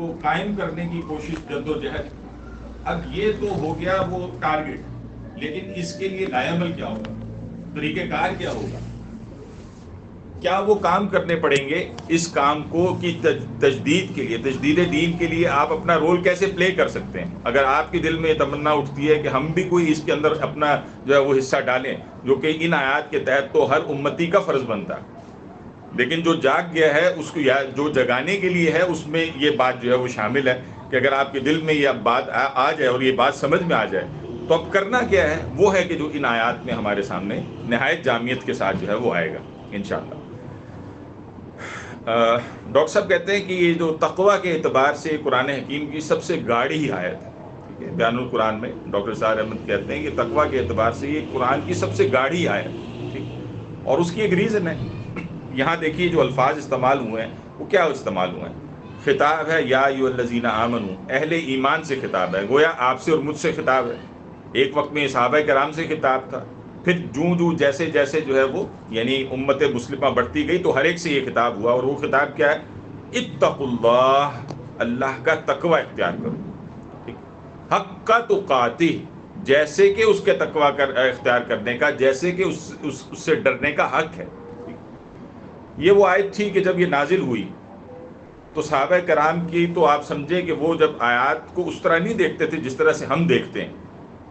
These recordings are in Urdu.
کو قائم کرنے کی کوشش، جدوجہد. اب یہ تو ہو گیا وہ ٹارگٹ، لیکن اس کے لیے لائے عمل کیا ہوگا، طریقہ کار کیا ہوگا، کیا وہ کام کرنے پڑیں گے اس کام کو کی تجدید کے لیے، تجدید دین کے لیے آپ اپنا رول کیسے پلے کر سکتے ہیں. اگر آپ کے دل میں یہ تمنا اٹھتی ہے کہ ہم بھی کوئی اس کے اندر اپنا جو ہے وہ حصہ ڈالیں، جو کہ ان آیات کے تحت تو ہر امتی کا فرض بنتا ہے، لیکن جو جاگ گیا ہے اس کو جو جگانے کے لیے ہے، اس میں یہ بات جو ہے وہ شامل ہے کہ اگر آپ کے دل میں یہ بات آ جائے اور یہ بات سمجھ میں آ جائے تو اب کرنا کیا ہے. وہ ہے کہ جو ان آیات میں ہمارے سامنے نہایت جامعیت کے ساتھ جو ہے وہ آئے گا انشاءاللہ. ڈاکٹر صاحب کہتے ہیں کہ یہ جو تقویٰ کے اعتبار سے قرآن حکیم کی سب سے گاڑی آیت ہے، ٹھیک ہے. بیان القرآن میں ڈاکٹر صاحب احمد کہتے ہیں کہ تقویٰ کے اعتبار سے یہ قرآن کی سب سے گاڑی آیت ہے، ٹھیک. اور اس کی ایک ریزن ہے. یہاں دیکھیے جو الفاظ استعمال ہوئے ہیں وہ کیا استعمال ہوئے ہیں. خطاب ہے یا ایھا الذین آمنو، اہل ایمان سے خطاب ہے، گویا آپ سے اور مجھ سے خطاب ہے. ایک وقت میں صحابہ کرام سے خطاب تھا، پھر جوں جیسے جیسے جو ہے وہ یعنی امت مسلمہ بڑھتی گئی تو ہر ایک سے یہ خطاب ہوا. اور وہ خطاب کیا ہے؟ اتقوا اللہ، اللہ کا تقوی اختیار کرو، ٹھیک. حق تقاتہ، جیسے کہ اس کے تقوی اختیار کرنے کا، جیسے کہ اس سے ڈرنے کا حق ہے. یہ وہ آیت تھی کہ جب یہ نازل ہوئی تو صحابہ کرام کی تو آپ سمجھیں کہ وہ جب آیات کو اس طرح نہیں دیکھتے تھے جس طرح سے ہم دیکھتے ہیں.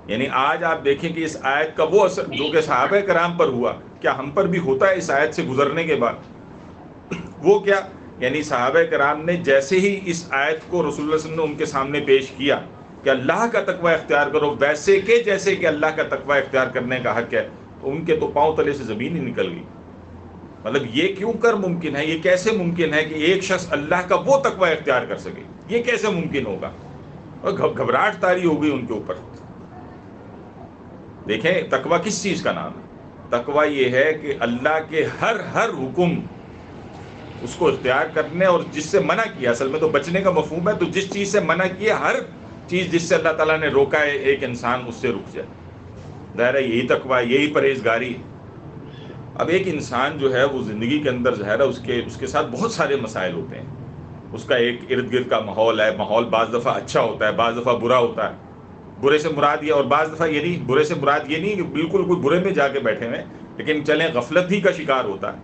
یعنی آج آپ دیکھیں کہ اس آیت کا وہ اثر جو کہ صحابہ کرام پر ہوا، کیا ہم پر بھی ہوتا ہے اس آیت سے گزرنے کے بعد؟ وہ کیا، یعنی صحابہ کرام نے جیسے ہی اس آیت کو رسول اللہ صلی اللہ علیہ وسلم نے ان کے سامنے پیش کیا کہ اللہ کا تقوی اختیار کرو ویسے کہ جیسے کہ اللہ کا تقوی اختیار کرنے کا حق ہے، تو ان کے تو پاؤں تلے سے زمین ہی نکل گئی. مطلب یہ کیوں کر ممکن ہے، یہ کیسے ممکن ہے کہ ایک شخص اللہ کا وہ تقوی اختیار کر سکے؟ یہ کیسے ممکن ہوگا؟ اور گھبراہٹ طاری ہو گئی ان کے اوپر. دیکھیں تقوی کس چیز کا نام ہے؟ تقوی یہ ہے کہ اللہ کے ہر حکم اس کو اختیار کرنے، اور جس سے منع کیا، اصل میں تو بچنے کا مفہوم ہے، تو جس چیز سے منع کیا، ہر چیز جس سے اللہ تعالیٰ نے روکا ہے ایک انسان اس سے رک جائے. ظاہر ہے یہی تقوی، یہی پرہیزگاری. اب ایک انسان جو ہے وہ زندگی کے اندر ظاہر ہے اس کے ساتھ بہت سارے مسائل ہوتے ہیں. اس کا ایک ارد گرد کا ماحول ہے، ماحول بعض دفعہ اچھا ہوتا ہے، بعض دفعہ برا ہوتا ہے. برے سے مراد یہ، اور بعض دفعہ یہ نہیں، برے سے مراد یہ نہیں کہ بالکل کوئی برے میں جا کے بیٹھے ہوئے، لیکن چلیں غفلت ہی کا شکار ہوتا ہے.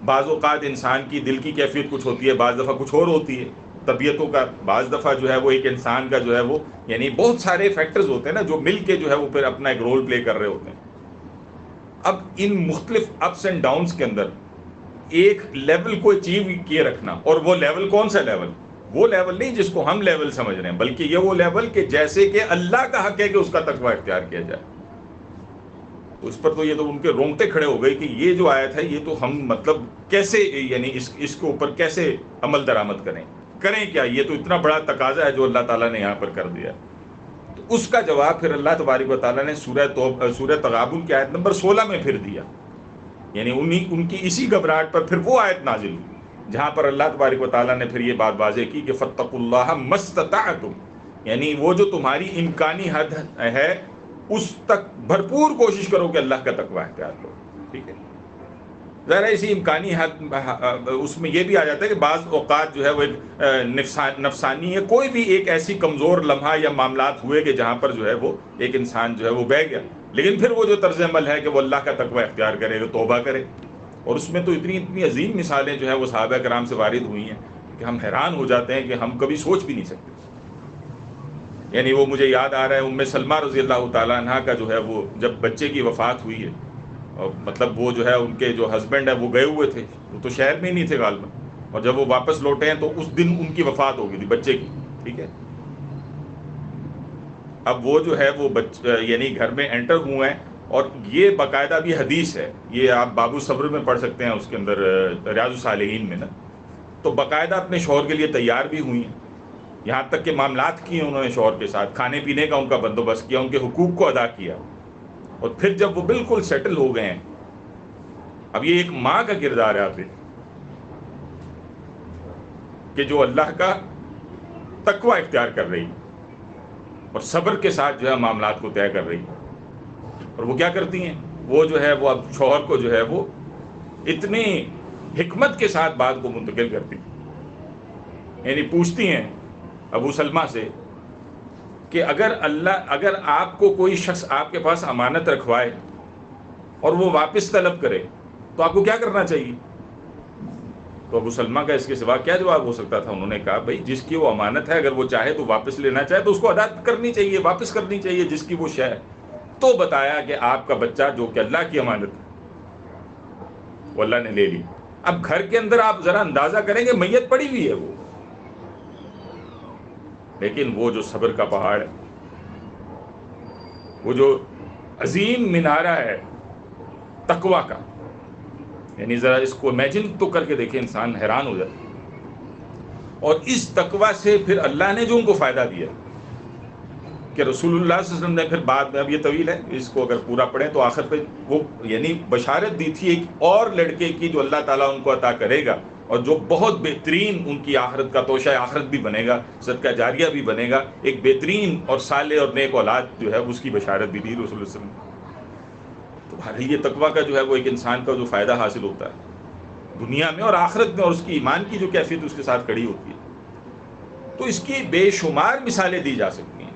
بعض اوقات انسان کی دل کی کیفیت کچھ ہوتی ہے، بعض دفعہ کچھ اور ہوتی ہے طبیعتوں کا، بعض دفعہ جو ہے وہ ایک انسان کا جو ہے وہ یعنی بہت سارے فیکٹرز ہوتے ہیں نا جو مل کے جو ہے وہ پھر اپنا ایک رول پلے کر رہے ہوتے ہیں. اب ان مختلف اپس اینڈ ڈاؤنز کے اندر ایک لیول کو اچیو کیے رکھنا، اور وہ لیول کون سا لیول؟ وہ لیول نہیں جس کو ہم لیول سمجھ رہے ہیں، بلکہ یہ وہ لیول کہ جیسے کہ اللہ کا حق ہے کہ اس کا تقوی اختیار کیا جائے. اس پر تو یہ تو ان کے رونگٹے کھڑے ہو گئے کہ یہ جو آیت ہے یہ تو ہم مطلب کیسے یعنی اس کے اوپر کیسے عمل درآمد کریں کیا؟ یہ تو اتنا بڑا تقاضا ہے جو اللہ تعالیٰ نے یہاں پر کر دیا. تو اس کا جواب پھر اللہ تبارک و تعالیٰ نے سورہ تغابن کی آیت نمبر 16 میں پھر دیا. یعنی ان کی اسی گھبراہٹ پر پھر وہ آیت نازل ہوئی جہاں پر اللہ تبارک و تعالیٰ نے پھر یہ بات واضح کی کہ فاتقوا اللہ ما استطعتم، یعنی وہ جو تمہاری امکانی حد ہے اس تک بھرپور کوشش کرو کہ اللہ کا تقوی اختیار کرو. ٹھیک ہے، ظاہر ہے اسی امکانی حد اس میں یہ بھی آ جاتا ہے کہ بعض اوقات جو ہے وہ نفسانی ہے، کوئی بھی ایک ایسی کمزور لمحہ یا معاملات ہوئے کہ جہاں پر جو ہے وہ ایک انسان جو ہے وہ بہ گیا، لیکن پھر وہ جو طرز عمل ہے کہ وہ اللہ کا تقوی اختیار کرے گا، توبہ کرے. اور اس میں تو اتنی عظیم مثالیں جو ہے وہ صحابہ کرام سے وارد ہوئی ہیں کہ ہم حیران ہو جاتے ہیں کہ ہم کبھی سوچ بھی نہیں سکتے. یعنی وہ مجھے یاد آ رہا ہے ام سلمہ رضی اللہ تعالیٰ عنہ کا جو ہے وہ جب بچے کی وفات ہوئی ہے، اور مطلب وہ جو ہے ان کے جو ہسبینڈ ہے وہ گئے ہوئے تھے، وہ تو شہر میں ہی نہیں تھے غالباً، اور جب وہ واپس لوٹے ہیں تو اس دن ان کی وفات ہو گئی تھی بچے کی. ٹھیک ہے، اب وہ جو ہے وہ یعنی گھر میں انٹر ہوئے ہیں، اور یہ باقاعدہ بھی حدیث ہے، یہ آپ باب الصبر میں پڑھ سکتے ہیں، اس کے اندر ریاض الصالحین میں نا، تو باقاعدہ اپنے شوہر کے لیے تیار بھی ہوئی ہیں، یہاں تک کہ معاملات کیے انہوں نے شوہر کے ساتھ، کھانے پینے کا ان کا بندوبست کیا، ان کے حقوق کو ادا کیا. اور پھر جب وہ بالکل سیٹل ہو گئے ہیں، اب یہ ایک ماں کا کردار ہے آپ دیکھیں کہ جو اللہ کا تقوی اختیار کر رہی اور صبر کے ساتھ جو ہے معاملات کو طے کر رہی. اور وہ کیا کرتی ہیں، وہ جو ہے وہ اب شوہر کو جو ہے وہ اتنی حکمت کے ساتھ بات کو منتقل کرتی یعنی پوچھتی ہیں ابو سلمہ سے کہ اگر آپ کو کوئی شخص آپ کے پاس امانت رکھوائے اور وہ واپس طلب کرے تو آپ کو کیا کرنا چاہیے؟ تو ابو سلمہ کا اس کے سوا کیا جواب ہو سکتا تھا؟ انہوں نے کہا بھائی جس کی وہ امانت ہے اگر وہ چاہے تو واپس لینا چاہے تو اس کو ادا کرنی چاہیے، واپس کرنی چاہیے جس کی وہ شے ہے۔ تو بتایا کہ آپ کا بچہ جو کہ اللہ کی امانت ہے وہ اللہ نے لے لی۔ اب گھر کے اندر آپ ذرا اندازہ کریں گے میت پڑی ہوئی ہے وہ، لیکن وہ جو صبر کا پہاڑ ہے، وہ جو عظیم مینارہ ہے تقویٰ کا، یعنی ذرا اس کو امیجن تو کر کے دیکھیں، انسان حیران ہو جاتا ہے۔ اور اس تقویٰ سے پھر اللہ نے جو ان کو فائدہ دیا کہ رسول اللہ صلی اللہ علیہ وسلم نے پھر بعد میں، اب یہ طویل ہے اس کو اگر پورا پڑھیں تو آخر پہ وہ یعنی بشارت دی تھی ایک اور لڑکے کی جو اللہ تعالیٰ ان کو عطا کرے گا اور جو بہت بہترین ان کی آخرت کا توشہ آخرت بھی بنے گا، صدقہ جاریہ بھی بنے گا، ایک بہترین اور صالح اور نیک اولاد جو ہے اس کی بشارت بھی دی رسول اللہ صلی اللہ علیہ وسلم۔ تو بہرحال یہ تقویٰ کا جو ہے وہ ایک انسان کا جو فائدہ حاصل ہوتا ہے دنیا میں اور آخرت میں، اور اس کی ایمان کی جو کیفیت اس کے ساتھ کھڑی ہوتی ہے، تو اس کی بے شمار مثالیں دی جا سکتی ہیں۔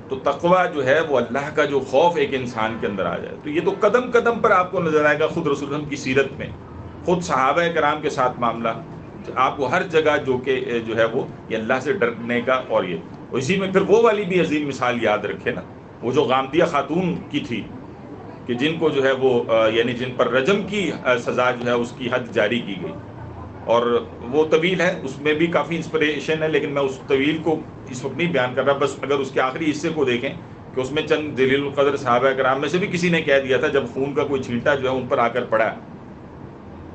تو تقویٰ جو ہے وہ اللہ کا جو خوف ایک انسان کے اندر آ جائے، تو یہ تو قدم قدم پر آپ کو نظر آئے گا، خود رسول اللہ کی سیرت میں، خود صحابہ کرام کے ساتھ معاملہ، آپ کو ہر جگہ جو کہ جو ہے وہ یہ اللہ سے ڈرنے کا، اور یہ اسی میں پھر وہ والی بھی عظیم مثال یاد رکھے نا، وہ جو غامدیہ خاتون کی تھی کہ جن کو جو ہے وہ یعنی جن پر رجم کی سزا جو ہے اس کی حد جاری کی گئی، اور وہ طویل ہے، اس میں بھی کافی انسپریشن ہے، لیکن میں اس طویل کو اس وقت نہیں بیان کر رہا، بس اگر اس کے آخری حصے کو دیکھیں کہ اس میں چند جلیل القدر صحابہ کرام میں سے بھی کسی نے کہہ دیا تھا جب خون کا کوئی چھینٹا جو ہے ان پر آ کر پڑا،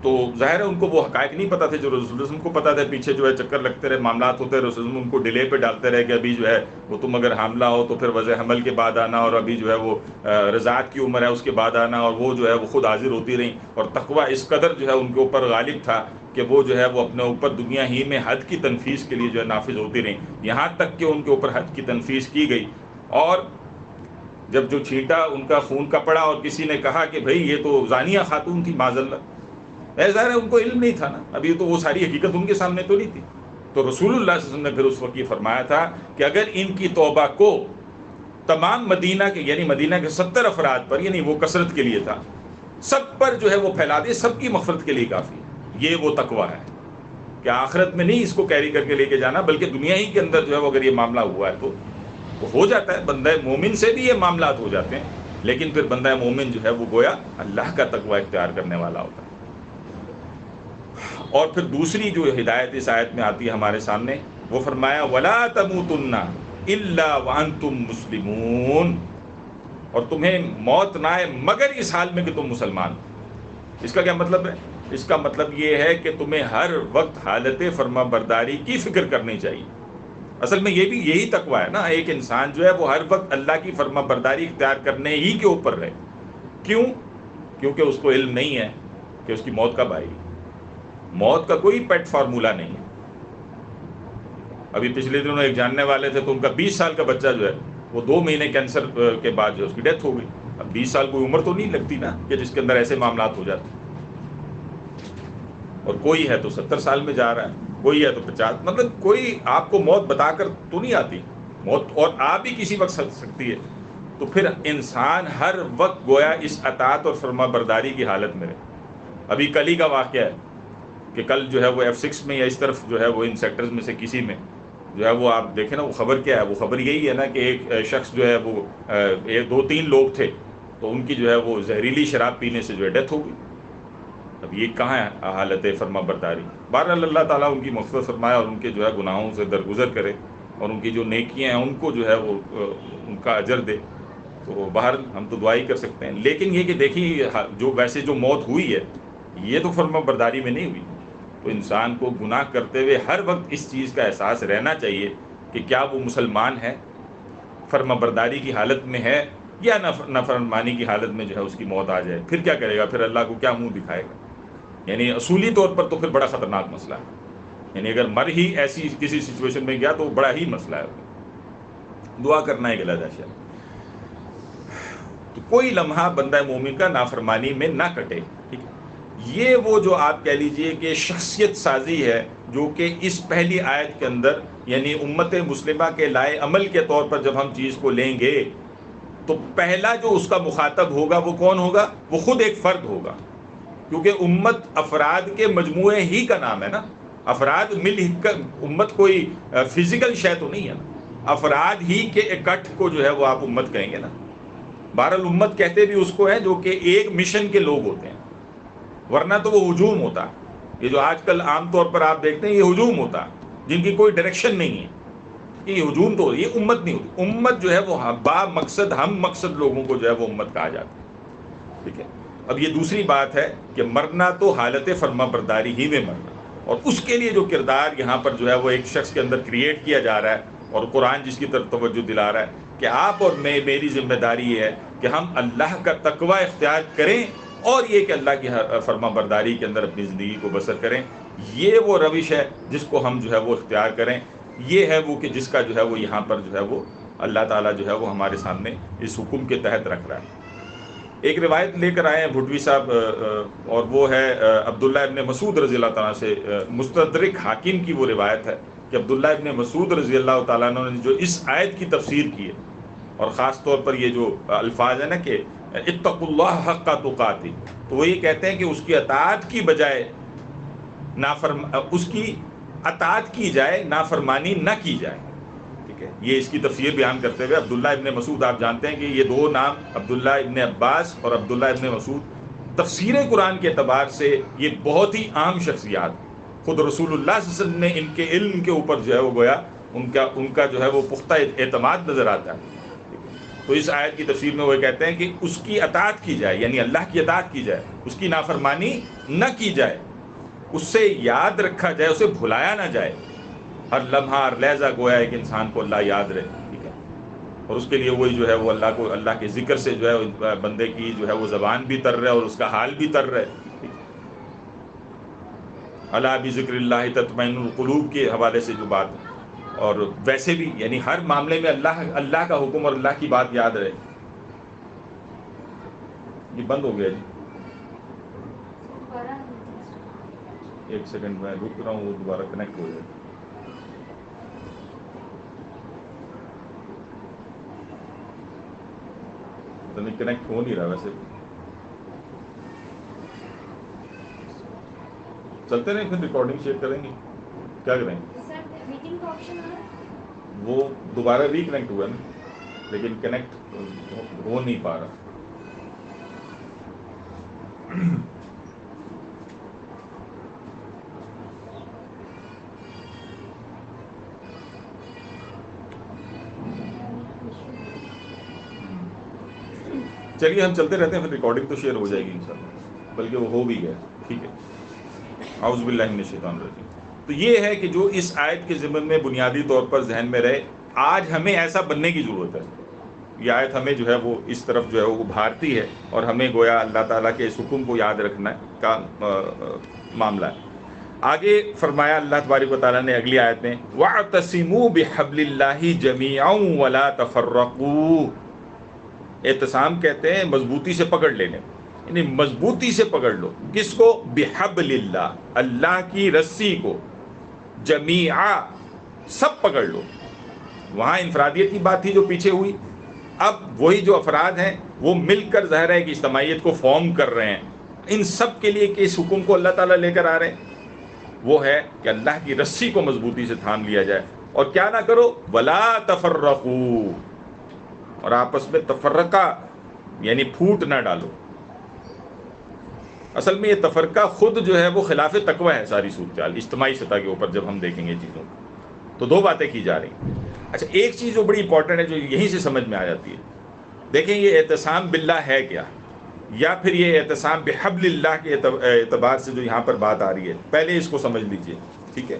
تو ظاہر ہے ان کو وہ حقائق نہیں پتا تھے جو رسول اللہ کو پتا تھے، پیچھے جو ہے چکر لگتے رہے، معاملات ہوتے رہے، رسول اللہ ان کو ڈیلے پہ ڈالتے رہے کہ ابھی جو ہے وہ تم اگر حاملہ ہو تو پھر وضع حمل کے بعد آنا، اور ابھی جو ہے وہ رضاعت کی عمر ہے اس کے بعد آنا، اور وہ جو ہے وہ خود حاضر ہوتی رہیں، اور تقویٰ اس قدر جو ہے ان کے اوپر غالب تھا کہ وہ جو ہے وہ اپنے اوپر دنیا ہی میں حد کی تنفیذ کے لیے جو ہے نافذ ہوتی رہیں، یہاں تک کہ ان کے اوپر حد کی تنفیذ کی گئی۔ اور جب جو چھینٹا ان کا خون کا پڑا اور کسی نے کہا کہ بھئی یہ تو زانیہ خاتون تھی معاذ اللہ، ظاہر ہے ان کو علم نہیں تھا نا، ابھی تو وہ ساری حقیقت ان کے سامنے تو نہیں تھی، تو رسول اللہ صلی اللہ علیہ وسلم نے پھر اس وقت یہ فرمایا تھا کہ اگر ان کی توبہ کو تمام مدینہ کے، یعنی مدینہ کے 70 افراد پر، یعنی وہ کثرت کے لیے تھا، سب پر جو ہے وہ پھیلا دے، سب کی مغفرت کے لیے کافی ہے۔ یہ وہ تقویٰ ہے کہ آخرت میں نہیں اس کو کیری کر کے لے کے جانا، بلکہ دنیا ہی کے اندر جو ہے وہ اگر یہ معاملہ ہوا ہے تو ہو جاتا ہے، بندہ مومن سے بھی یہ معاملات ہو جاتے ہیں، لیکن پھر بندہ مومن جو ہے وہ گویا اللہ کا تقویٰ اختیار کرنے والا ہوتا ہے۔ اور پھر دوسری جو ہدایت اس آیت میں آتی ہے ہمارے سامنے، وہ فرمایا وَلَا تَمُوتُنَّ إِلَّا وَأَنْتُمْ مُسْلِمُونَ، اور تمہیں موت نہ آئے مگر اس حال میں کہ تم مسلمان ہو۔ اس کا کیا مطلب ہے؟ اس کا مطلب یہ ہے کہ تمہیں ہر وقت حالت فرما برداری کی فکر کرنی چاہیے۔ اصل میں یہ بھی یہی تقویٰ ہے نا، ایک انسان جو ہے وہ ہر وقت اللہ کی فرما برداری اختیار کرنے ہی کے اوپر رہے۔ کیوں؟ کیونکہ اس کو علم نہیں ہے کہ اس کی موت کب آئے گی، موت کا کوئی پیٹ فارمولہ نہیں ہے۔ ابھی پچھلے دنوں ایک جاننے والے تھے تو ان کا 20 سال کا بچہ جو ہے وہ 2 مہینے کینسر کے بعد جو ہے اس کی ڈیتھ ہو گئی۔ اب 20 سال کوئی عمر تو نہیں لگتی نا کہ جس کے اندر ایسے معاملات ہو جاتے، اور کوئی ہے تو 70 سال میں جا رہا ہے، کوئی ہے تو 50، مطلب کوئی آپ کو موت بتا کر تو نہیں آتی، موت اور آ بھی کسی وقت سکتی ہے۔ تو پھر انسان ہر وقت گویا اس اطاعت اور فرما برداری کی حالت میں رہے۔ ابھی کل ہی کا واقعہ ہے کہ کل جو ہے وہ F6 میں یا اس طرف جو ہے وہ ان سیکٹرز میں سے کسی میں جو ہے وہ آپ دیکھیں نا، وہ خبر کیا ہے، وہ خبر یہی ہے نا کہ ایک شخص جو ہے وہ 2-3 لوگ تھے تو ان کی جو ہے وہ زہریلی شراب پینے سے جو ہے ڈیتھ ہو گئی۔ اب یہ کہاں ہے حالت فرما برداری؟ بہرحال اللہ تعالیٰ ان کی مغفرت فرمائے اور ان کے جو ہے گناہوں سے درگزر کرے، اور ان کی جو نیکیاں ہیں ان کو جو ہے وہ ان کا اجر دے۔ تو بہرحال ہم تو دعا ہی کر سکتے ہیں، لیکن یہ کہ دیکھیے جو ویسے جو موت ہوئی ہے یہ تو فرما برداری میں نہیں ہوئی، تو انسان کو گناہ کرتے ہوئے ہر وقت اس چیز کا احساس رہنا چاہیے کہ کیا وہ مسلمان ہے، فرما برداری کی حالت میں ہے، یا نافرمانی کی حالت میں جو ہے اس کی موت آ جائے، پھر کیا کرے گا، پھر اللہ کو کیا منہ دکھائے گا؟ یعنی اصولی طور پر تو پھر بڑا خطرناک مسئلہ ہے، یعنی اگر مر ہی ایسی کسی سچویشن میں گیا تو بڑا ہی مسئلہ ہے۔ دعا کرنا ہے کہ اللہ تعالیٰ تو کوئی لمحہ بندہ مومن کا نافرمانی میں نہ کٹے، ٹھیک ہے؟ یہ وہ جو آپ کہہ لیجئے کہ شخصیت سازی ہے جو کہ اس پہلی آیت کے اندر، یعنی امت مسلمہ کے لائے عمل کے طور پر جب ہم چیز کو لیں گے تو پہلا جو اس کا مخاطب ہوگا وہ کون ہوگا؟ وہ خود ایک فرد ہوگا، کیونکہ امت افراد کے مجموعے ہی کا نام ہے نا. افراد مل کر امت کوئی فزیکل شے تو نہیں ہے نا، افراد ہی کے اکٹھ کو جو ہے وہ آپ امت کہیں گے نا. بہرحال امت کہتے بھی اس کو ہے جو کہ ایک مشن کے لوگ ہوتے ہیں، ورنہ تو وہ ہجوم ہوتا. یہ جو آج کل عام طور پر آپ دیکھتے ہیں یہ ہجوم ہوتا، جن کی کوئی ڈائریکشن نہیں ہے، یہ ہجوم تو یہ امت نہیں ہوتی. امت جو ہے وہ با مقصد ہم مقصد لوگوں کو جو ہے وہ امت کہا جاتا ہے. ٹھیک ہے. اب یہ دوسری بات ہے کہ مرنا تو حالت فرما برداری ہی میں مرنا، اور اس کے لیے جو کردار یہاں پر جو ہے وہ ایک شخص کے اندر کریٹ کیا جا رہا ہے، اور قرآن جس کی طرف توجہ دلا رہا ہے کہ آپ اور میری ذمہ داری یہ ہے کہ ہم اللہ کا تقوی اختیار کریں، اور یہ کہ اللہ کی فرما برداری کے اندر اپنی زندگی کو بسر کریں. یہ وہ روش ہے جس کو ہم جو ہے وہ اختیار کریں. یہ ہے وہ کہ جس کا جو ہے وہ یہاں پر جو ہے وہ اللہ تعالیٰ جو ہے وہ ہمارے سامنے اس حکم کے تحت رکھ رہا ہے. ایک روایت لے کر آئے ہیں بھٹوی صاحب، اور وہ ہے عبداللہ ابن مسعود رضی اللہ تعالیٰ سے، مستدرک حاکم کی وہ روایت ہے کہ عبداللہ ابن مسعود رضی اللہ تعالیٰ عنہ نے جو اس آیت کی تفسیر کی ہے، اور خاص طور پر یہ جو الفاظ ہے نا کہ اتقوا اللہ حق تقاتہ، تو وہ یہ کہتے ہیں کہ اس کی اطاعت کی بجائے اس کی اطاعت کی جائے، نافرمانی نہ کی جائے. ٹھیک ہے. یہ اس کی تفسیر بیان کرتے ہوئے عبداللہ ابن مسعود، آپ جانتے ہیں کہ یہ دو نام عبداللہ ابن عباس اور عبداللہ ابن مسعود تفسیر قرآن کے اعتبار سے یہ بہت ہی عام شخصیات، خود رسول اللہ صلی اللہ علیہ وسلم نے ان کے علم کے اوپر جو ہے وہ گویا ان کا جو ہے وہ پختہ اعتماد نظر آتا ہے. تو اس آیت کی تفسیر میں وہ کہتے ہیں کہ اس کی اطاعت کی جائے، یعنی اللہ کی اطاعت کی جائے، اس کی نافرمانی نہ کی جائے، اس سے یاد رکھا جائے، اسے بھلایا نہ جائے. ہر لمحہ ہر لہجہ گویا ایک انسان کو اللہ یاد رہے. ٹھیک ہے. اور اس کے لیے وہی جو ہے وہ اللہ کے ذکر سے جو ہے بندے کی جو ہے وہ زبان بھی تر رہے اور اس کا حال بھی تر رہے. الا بذکر اللہ تطمئن القلوب کے حوالے سے جو بات ہے، اور ویسے بھی یعنی ہر معاملے میں اللہ کا حکم اور اللہ کی بات یاد رہے. یہ بند ہو گیا جی، ایک سیکنڈ میں رک رہا ہوں، وہ دوبارہ کنیکٹ ہو جائے. کنیکٹ ہو نہیں رہا. ویسے چلتے رہیں، پھر ریکارڈنگ شیئر کریں گے. کیا کریں؟ وہ دوبارہ ریکنیکٹ ہوا نا، لیکن کنیکٹ ہو نہیں پا رہا. چلیے ہم چلتے رہتے ہیں، پھر ریکارڈنگ تو شیئر ہو جائے گی انشاءاللہ، بلکہ وہ ہو بھی گیا. ٹھیک ہے. اعوذ باللہ من الشیطان الرجیم. تو یہ ہے کہ جو اس آیت کے ضمن میں بنیادی طور پر ذہن میں رہے، آج ہمیں ایسا بننے کی ضرورت ہے. یہ آیت ہمیں جو ہے وہ اس طرف جو ہے وہ ابھارتی ہے، اور ہمیں گویا اللہ تعالیٰ کے اس حکم کو یاد رکھنا کا معاملہ ہے. آگے فرمایا اللہ تبارک و تعالیٰ نے اگلی آیت میں وَاعْتَصِمُوا بِحَبْلِ اللَّهِ جَمِيعًا وَلَا تَفَرَّقُوا. اعتصام کہتے ہیں مضبوطی سے پکڑ لینے، یعنی مضبوطی سے پکڑ لو. کس کو؟ بحبل اللہ، اللہ کی رسی کو. جمیعا، سب پکڑ لو. وہاں انفرادیت کی بات تھی جو پیچھے ہوئی، اب وہی جو افراد ہیں وہ مل کر ظاہر ہے کہ اجتماعیت کو فارم کر رہے ہیں. ان سب کے لیے کہ اس حکم کو اللہ تعالیٰ لے کر آ رہے ہیں وہ ہے کہ اللہ کی رسی کو مضبوطی سے تھام لیا جائے، اور کیا نہ کرو، ولا تفرقوا، اور آپس میں تفرقہ یعنی پھوٹ نہ ڈالو. اصل میں یہ تفرقہ خود جو ہے وہ خلاف تقوی ہے. ساری صورتحال اجتماعی سطح کے اوپر جب ہم دیکھیں گے چیزوں کو تو دو باتیں کی جا رہی ہیں. اچھا، ایک چیز جو بڑی امپورٹنٹ ہے جو یہیں سے سمجھ میں آ جاتی ہے، دیکھیں یہ اعتصام باللہ ہے کیا، یا پھر یہ اعتصام بحبل اللہ کے اعتبار سے جو یہاں پر بات آ رہی ہے، پہلے اس کو سمجھ لیجئے. ٹھیک ہے،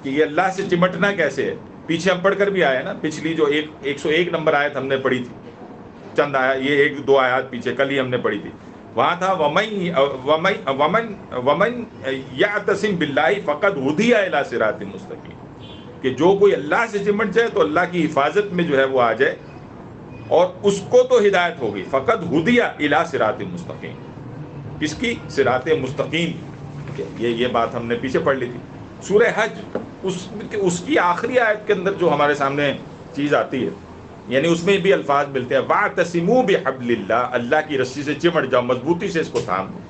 کہ یہ اللہ سے چمٹنا کیسے ہے. پیچھے ہم پڑھ کر بھی آئے نا، پچھلی جو 101 نمبر آیت ہم نے پڑھی تھی، چند آیات، یہ 1-2 آیات پیچھے کل ہی ہم نے پڑھی تھی. وہاں تھا ومن یعتصم باللہ فقد ہدی الی صراط مستقیم، کہ جو کوئی اللہ سے چمٹ جائے تو اللہ کی حفاظت میں جو ہے وہ آ جائے، اور اس کو تو ہدایت ہوگی. فقد ہدی الی صراط مستقیم، کس کی؟ صراط مستقیم. یہ بات ہم نے پیچھے پڑھ لی تھی. سورہ حج اس کی آخری آیت کے اندر جو ہمارے سامنے چیز آتی ہے، یعنی اس میں بھی الفاظ ملتے ہیں وَاعْتَصِمُوا بِحَبْلِ اللَّهِ، اللہ کی رسی سے چمٹ جاؤ، مضبوطی سے اس کو تھام لو.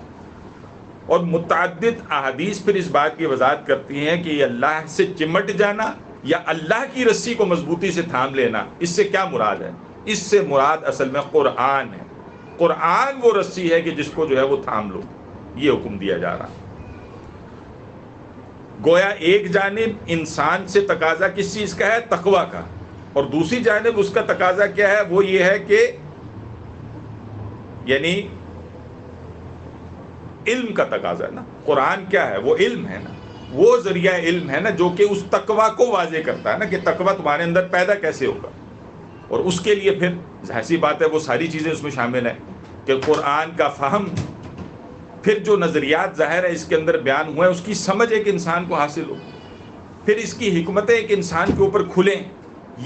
اور متعدد احادیث پھر اس بات کی وضاحت کرتی ہیں کہ یہ اللہ سے چمٹ جانا یا اللہ کی رسی کو مضبوطی سے تھام لینا، اس سے کیا مراد ہے؟ اس سے مراد اصل میں قرآن ہے. قرآن وہ رسی ہے کہ جس کو جو ہے وہ تھام لو، یہ حکم دیا جا رہا. گویا ایک جانب انسان سے تقاضا کس چیز کا ہے؟ تقوی کا، اور دوسری جانب اس کا تقاضا کیا ہے؟ وہ یہ ہے کہ یعنی علم کا تقاضا ہے نا. قرآن کیا ہے؟ وہ علم ہے نا، وہ ذریعہ علم ہے نا جو کہ اس تقوی کو واضح کرتا ہے نا کہ تقوی تمہارے اندر پیدا کیسے ہوگا. اور اس کے لیے پھر ظاہر سی بات ہے وہ ساری چیزیں اس میں شامل ہیں کہ قرآن کا فہم، پھر جو نظریات ظاہر ہے اس کے اندر بیان ہوئے اس کی سمجھ ایک انسان کو حاصل ہو، پھر اس کی حکمتیں ایک انسان کے اوپر کھلیں.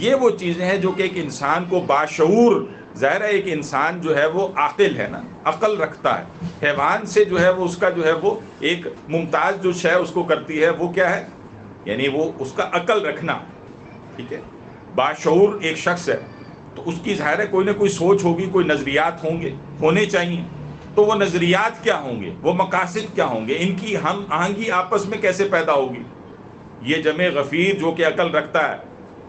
یہ وہ چیزیں ہیں جو کہ ایک انسان کو باشعور، ظاہر ہے ایک انسان جو ہے وہ عاقل ہے نا، عقل رکھتا ہے. حیوان سے جو ہے وہ اس کا جو ہے وہ ایک ممتاز جو شے اس کو کرتی ہے وہ کیا ہے؟ یعنی وہ اس کا عقل رکھنا. ٹھیک ہے، باشعور ایک شخص ہے تو اس کی ظاہر ہے کوئی نہ کوئی سوچ ہوگی، کوئی نظریات ہوں گے، ہونے چاہیے. تو وہ نظریات کیا ہوں گے، وہ مقاصد کیا ہوں گے، ان کی ہم آہنگی آپس میں کیسے پیدا ہوگی؟ یہ جمع غفیر جو کہ عقل رکھتا ہے.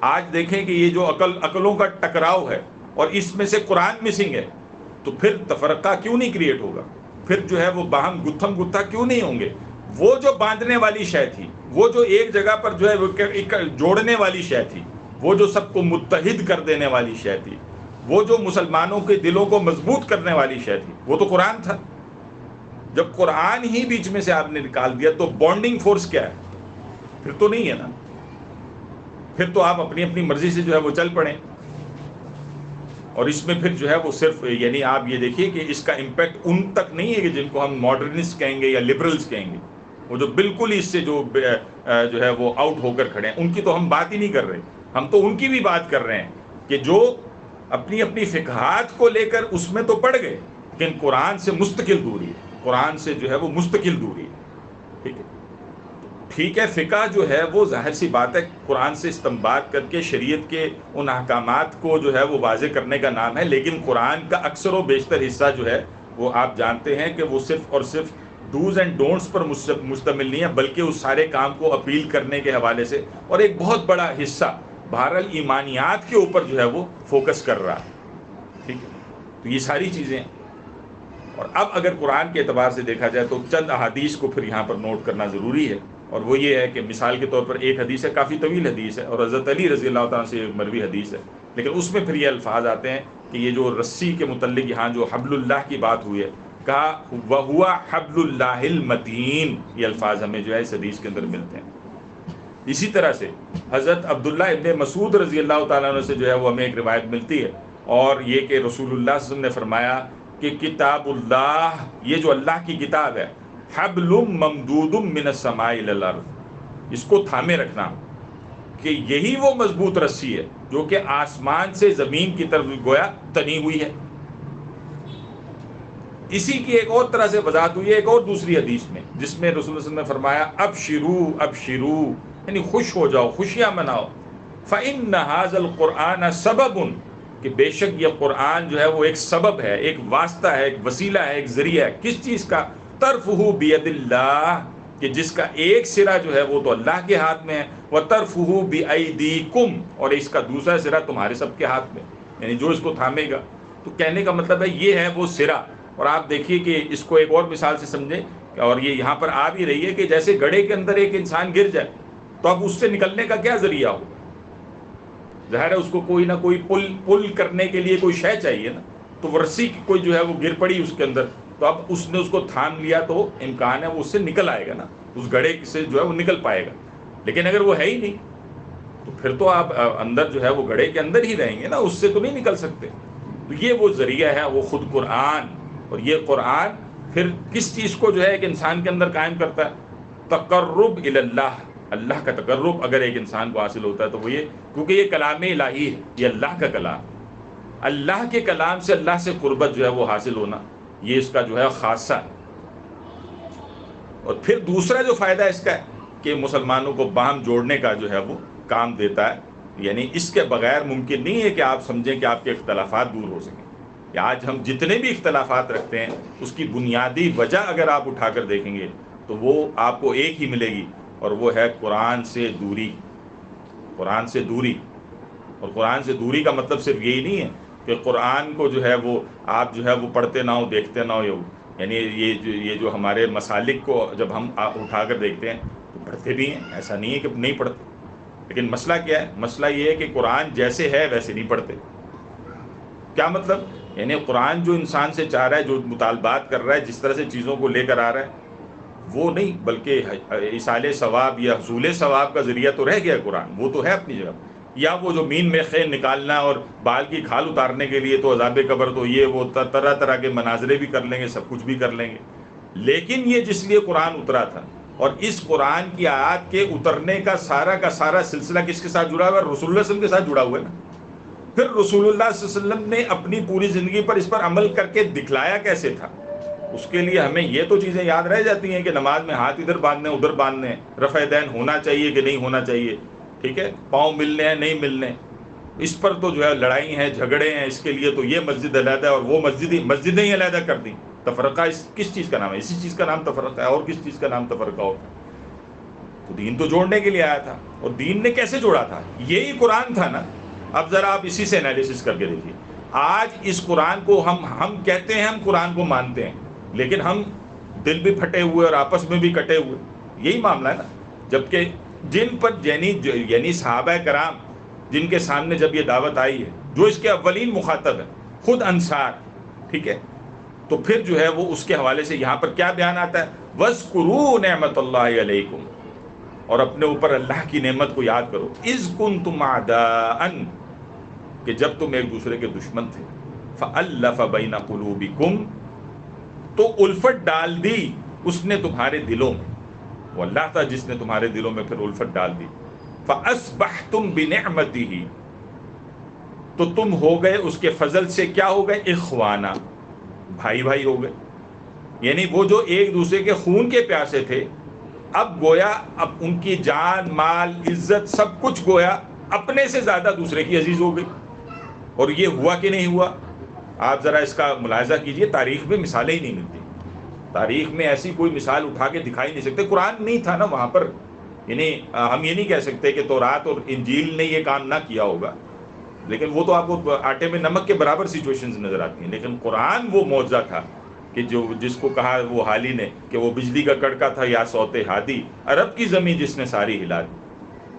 آج دیکھیں کہ یہ جو عقلوں کا ٹکراؤ ہے اور اس میں سے قرآن مسنگ ہے، تو پھر تفرقہ کیوں نہیں کریٹ ہوگا؟ پھر جو ہے وہ باہم گتھم گتھا کیوں نہیں ہوں گے؟ وہ جو باندھنے والی شے تھی، وہ جو ایک جگہ پر جو ہے وہ جوڑنے والی شے تھی، وہ جو سب کو متحد کر دینے والی شے تھی، وہ جو مسلمانوں کے دلوں کو مضبوط کرنے والی شے تھی، وہ تو قرآن تھا. جب قرآن ہی بیچ میں سے آپ نے نکال دیا تو بانڈنگ فورس کیا ہے؟ پھر تو نہیں ہے نا. پھر تو آپ اپنی اپنی مرضی سے جو ہے وہ چل پڑیں. اور اس میں پھر جو ہے وہ صرف یعنی آپ یہ دیکھیے کہ اس کا امپیکٹ ان تک نہیں ہے کہ جن کو ہم ماڈرنسٹ کہیں گے یا لبرلز کہیں گے، وہ جو بالکل اس سے جو ہے وہ آؤٹ ہو کر کھڑے ہیں، ان کی تو ہم بات ہی نہیں کر رہے. ہم تو ان کی بھی بات کر رہے ہیں کہ جو اپنی اپنی فقہات کو لے کر اس میں تو پڑ گئے لیکن قرآن سے مستقل دوری ہے، قرآن سے جو ہے وہ مستقل دوری ہے. ٹھیک ہے، ٹھیک ہے، فقہ جو ہے وہ ظاہر سی بات ہے قرآن سے استنباط کر کے شریعت کے ان احکامات کو جو ہے وہ واضح کرنے کا نام ہے. لیکن قرآن کا اکثر و بیشتر حصہ جو ہے وہ آپ جانتے ہیں کہ وہ صرف اور صرف ڈوز اینڈ ڈونٹس پر مشتمل نہیں ہے، بلکہ اس سارے کام کو اپیل کرنے کے حوالے سے اور ایک بہت بڑا حصہ بہرحال ایمانیات کے اوپر جو ہے وہ فوکس کر رہا ہے. ٹھیک ہے، تو یہ ساری چیزیں. اور اب اگر قرآن کے اعتبار سے دیکھا جائے تو چند احادیث کو پھر یہاں پر نوٹ کرنا ضروری ہے. اور وہ یہ ہے کہ مثال کے طور پر ایک حدیث ہے، کافی طویل حدیث ہے اور حضرت علی رضی اللہ تعالیٰ سے مروی حدیث ہے، لیکن اس میں پھر یہ الفاظ آتے ہیں کہ یہ جو رسی کے متعلق یہاں جو حبل اللہ کی بات ہوئی ہے، کہا وَهُوَ حَبْلُ اللَّهِ الْمَتِينُ، یہ الفاظ ہمیں جو ہے اس حدیث کے اندر ملتے ہیں. اسی طرح سے حضرت عبداللہ ابن مسعود رضی اللہ تعالیٰ عنہ سے جو ہے وہ ہمیں ایک روایت ملتی ہے، اور یہ کہ رسول اللہ صلی اللہ علیہ وسلم نے فرمایا کہ کتاب اللہ، یہ جو اللہ کی کتاب ہے، حبل ممدود من السماء الی الارض، اس کو تھامے رکھنا کہ یہی وہ مضبوط رسی ہے جو کہ آسمان سے زمین کی طرف گویا تنی ہوئی ہے. اسی کی ایک اور طرح سے وضاحت ہوئی ہے ایک اور دوسری حدیث میں، جس میں رسول اللہ صلی اللہ علیہ وسلم نے فرمایا ابشروا ابشروا، یعنی خوش ہو جاؤ، خوشیاں مناؤ. فإن هذا القرآن سبب، کہ بے شک یہ قرآن جو ہے وہ ایک سبب ہے، ایک واسطہ ہے، ایک وسیلہ ہے، ایک ذریعہ ہے. کس چیز کا؟ طرفہ بید اللہ، کہ جس کا ایک سرا جو ہے وہ تو اللہ کے ہاتھ میں ہے، وطرفہ بایدیکم، اور اس کا دوسرا سرا تمہارے سب کے ہاتھ میں، یعنی جو اس کو تھامے گا. تو کہنے کا مطلب ہے یہ ہے وہ سرا. اور آپ دیکھیے کہ اس کو ایک اور مثال سے سمجھیں، اور یہ یہاں پر آ بھی رہی ہے کہ جیسے گڑھے کے اندر ایک انسان گر جائے تو اب اس سے نکلنے کا کیا ذریعہ ہو؟ ظاہر ہے اس کو کوئی نہ کوئی پل کرنے کے لیے کوئی شے چاہیے نا. تو وہ رسی کی کوئی جو ہے وہ گر پڑی اس کے اندر، تو اب اس نے اس کو تھام لیا تو امکان ہے وہ اس سے نکل آئے گا نا، اس گڑھے سے جو ہے وہ نکل پائے گا. لیکن اگر وہ ہے ہی نہیں تو پھر تو آپ اندر جو ہے وہ گڑھے کے اندر ہی رہیں گے نا، اس سے تو نہیں نکل سکتے. تو یہ وہ ذریعہ ہے، وہ خود قرآن. اور یہ قرآن پھر کس چیز کو جو ہے ایک انسان کے اندر قائم کرتا ہے؟ تقرب الی اللہ، اللہ کا تقرب اگر ایک انسان کو حاصل ہوتا ہے تو وہ یہ، کیونکہ یہ کلام الہی ہے، یہ اللہ کا کلام، اللہ کے کلام سے اللہ سے قربت جو ہے وہ حاصل ہونا، یہ اس کا جو ہے خاصہ ہے. اور پھر دوسرا جو فائدہ اس کا ہے کہ مسلمانوں کو باہم جوڑنے کا جو ہے وہ کام دیتا ہے. یعنی اس کے بغیر ممکن نہیں ہے کہ آپ سمجھیں کہ آپ کے اختلافات دور ہو سکیں. کہ آج ہم جتنے بھی اختلافات رکھتے ہیں اس کی بنیادی وجہ اگر آپ اٹھا کر دیکھیں گے تو وہ آپ کو ایک ہی ملے گی، اور وہ ہے قرآن سے دوری. قرآن سے دوری. اور قرآن سے دوری کا مطلب صرف یہی نہیں ہے کہ قرآن کو جو ہے وہ آپ جو ہے وہ پڑھتے نہ ہو، دیکھتے نہ ہو. یعنی یہ جو ہمارے مسالک کو جب ہم اٹھا کر دیکھتے ہیں تو پڑھتے بھی ہیں، ایسا نہیں ہے کہ نہیں پڑھتے. لیکن مسئلہ کیا ہے؟ مسئلہ یہ ہے کہ قرآن جیسے ہے ویسے نہیں پڑھتے. کیا مطلب؟ یعنی قرآن جو انسان سے چاہ رہا ہے، جو مطالبات کر رہا ہے، جس طرح سے چیزوں کو لے کر آ رہا ہے وہ نہیں، بلکہ ایصال ثواب یا حصول ثواب کا ذریعہ تو رہ گیا ہے قرآن، وہ تو ہے اپنی جگہ. یا وہ جو مین میں خیر نکالنا اور بال کی کھال اتارنے کے لیے تو عذاب قبر تو یہ وہ طرح طرح کے مناظرے بھی کر لیں گے، سب کچھ بھی کر لیں گے. لیکن یہ جس لیے قرآن اترا تھا، اور اس قرآن کی آیات کے اترنے کا سارا سلسلہ کس کے ساتھ جڑا ہوا ہے؟ رسول اللہ صلی اللہ علیہ وسلم کے ساتھ جڑا ہوا ہے نا. پھر رسول اللہ صلی اللہ علیہ وسلم نے اپنی پوری زندگی پر اس پر عمل کر کے دکھلایا کیسے تھا. اس کے لیے ہمیں یہ تو چیزیں یاد رہ جاتی ہیں کہ نماز میں ہاتھ ادھر باندھنے ادھر باندھنے، رفع دین ہونا چاہیے کہ نہیں ہونا چاہیے، ٹھیک ہے، پاؤں ملنے ہیں نہیں ملنے. اس پر تو جو ہے لڑائی ہیں، جھگڑے ہیں. اس کے لیے تو یہ مسجد علیحدہ ہے اور وہ مسجدیں ہی علیحدہ کر دیں. تفرقہ کس چیز کا نام ہے؟ اسی چیز کا نام تفرقہ ہے، اور کس چیز کا نام تفرقہ ہوتا ہے؟ تو دین تو جوڑنے کے لیے آیا تھا. اور دین نے کیسے جوڑا تھا؟ یہی قرآن تھا نا. اب ذرا آپ اسی سے انالیسس کر کے دیکھیے. آج اس قرآن کو ہم کہتے ہیں ہم قرآن کو مانتے ہیں، لیکن ہم دل بھی پھٹے ہوئے اور آپس میں بھی کٹے ہوئے. یہی معاملہ ہے نا. جبکہ جن پر یعنی صحابہ کرام جن کے سامنے جب یہ دعوت آئی ہے، جو اس کے اولین مخاطب ہے، خود انصار، ٹھیک ہے، تو پھر جو ہے وہ اس کے حوالے سے یہاں پر کیا بیان آتا ہے؟ وَاذْكُرُوا نِعْمَتَ اللَّهِ عَلَيْكُمْ، اور اپنے اوپر اللہ کی نعمت کو یاد کرو. اِذْ كُنْتُمْ أَعْدَاءً، کہ جب تم ایک دوسرے کے دشمن تھے. فَأَلَّفَ بَيْنَ قُلُوبِكُمْ، تو الفت ڈال دی اس نے تمہارے دلوں میں. وہ اللہ تھا جس نے تمہارے دلوں میں پھر الفت ڈال دی. فَأَصْبَحْتُمْ بِنِعْمَتِهِ، تو تم ہو گئے اس کے فضل سے کیا ہو گئے؟ اخوانا، بھائی بھائی ہو گئے. یعنی وہ جو ایک دوسرے کے خون کے پیاسے تھے، اب گویا اب ان کی جان مال عزت سب کچھ گویا اپنے سے زیادہ دوسرے کی عزیز ہو گئی. اور یہ ہوا کہ نہیں ہوا؟ آپ ذرا اس کا ملاحظہ کیجئے. تاریخ میں مثالیں ہی نہیں ملتی. تاریخ میں ایسی کوئی مثال اٹھا کے دکھا ہی نہیں سکتے. قرآن نہیں تھا نا وہاں پر. یعنی ہم یہ نہیں کہہ سکتے کہ تورات اور انجیل نے یہ کام نہ کیا ہوگا، لیکن وہ تو آپ کو آٹے میں نمک کے برابر سچویشنز نظر آتی ہیں. لیکن قرآن وہ معجزہ تھا کہ جس کو کہا وہ حالی نے کہ وہ بجلی کا کڑکا تھا یا صوت ہادی، عرب کی زمین جس نے ساری ہلا دی.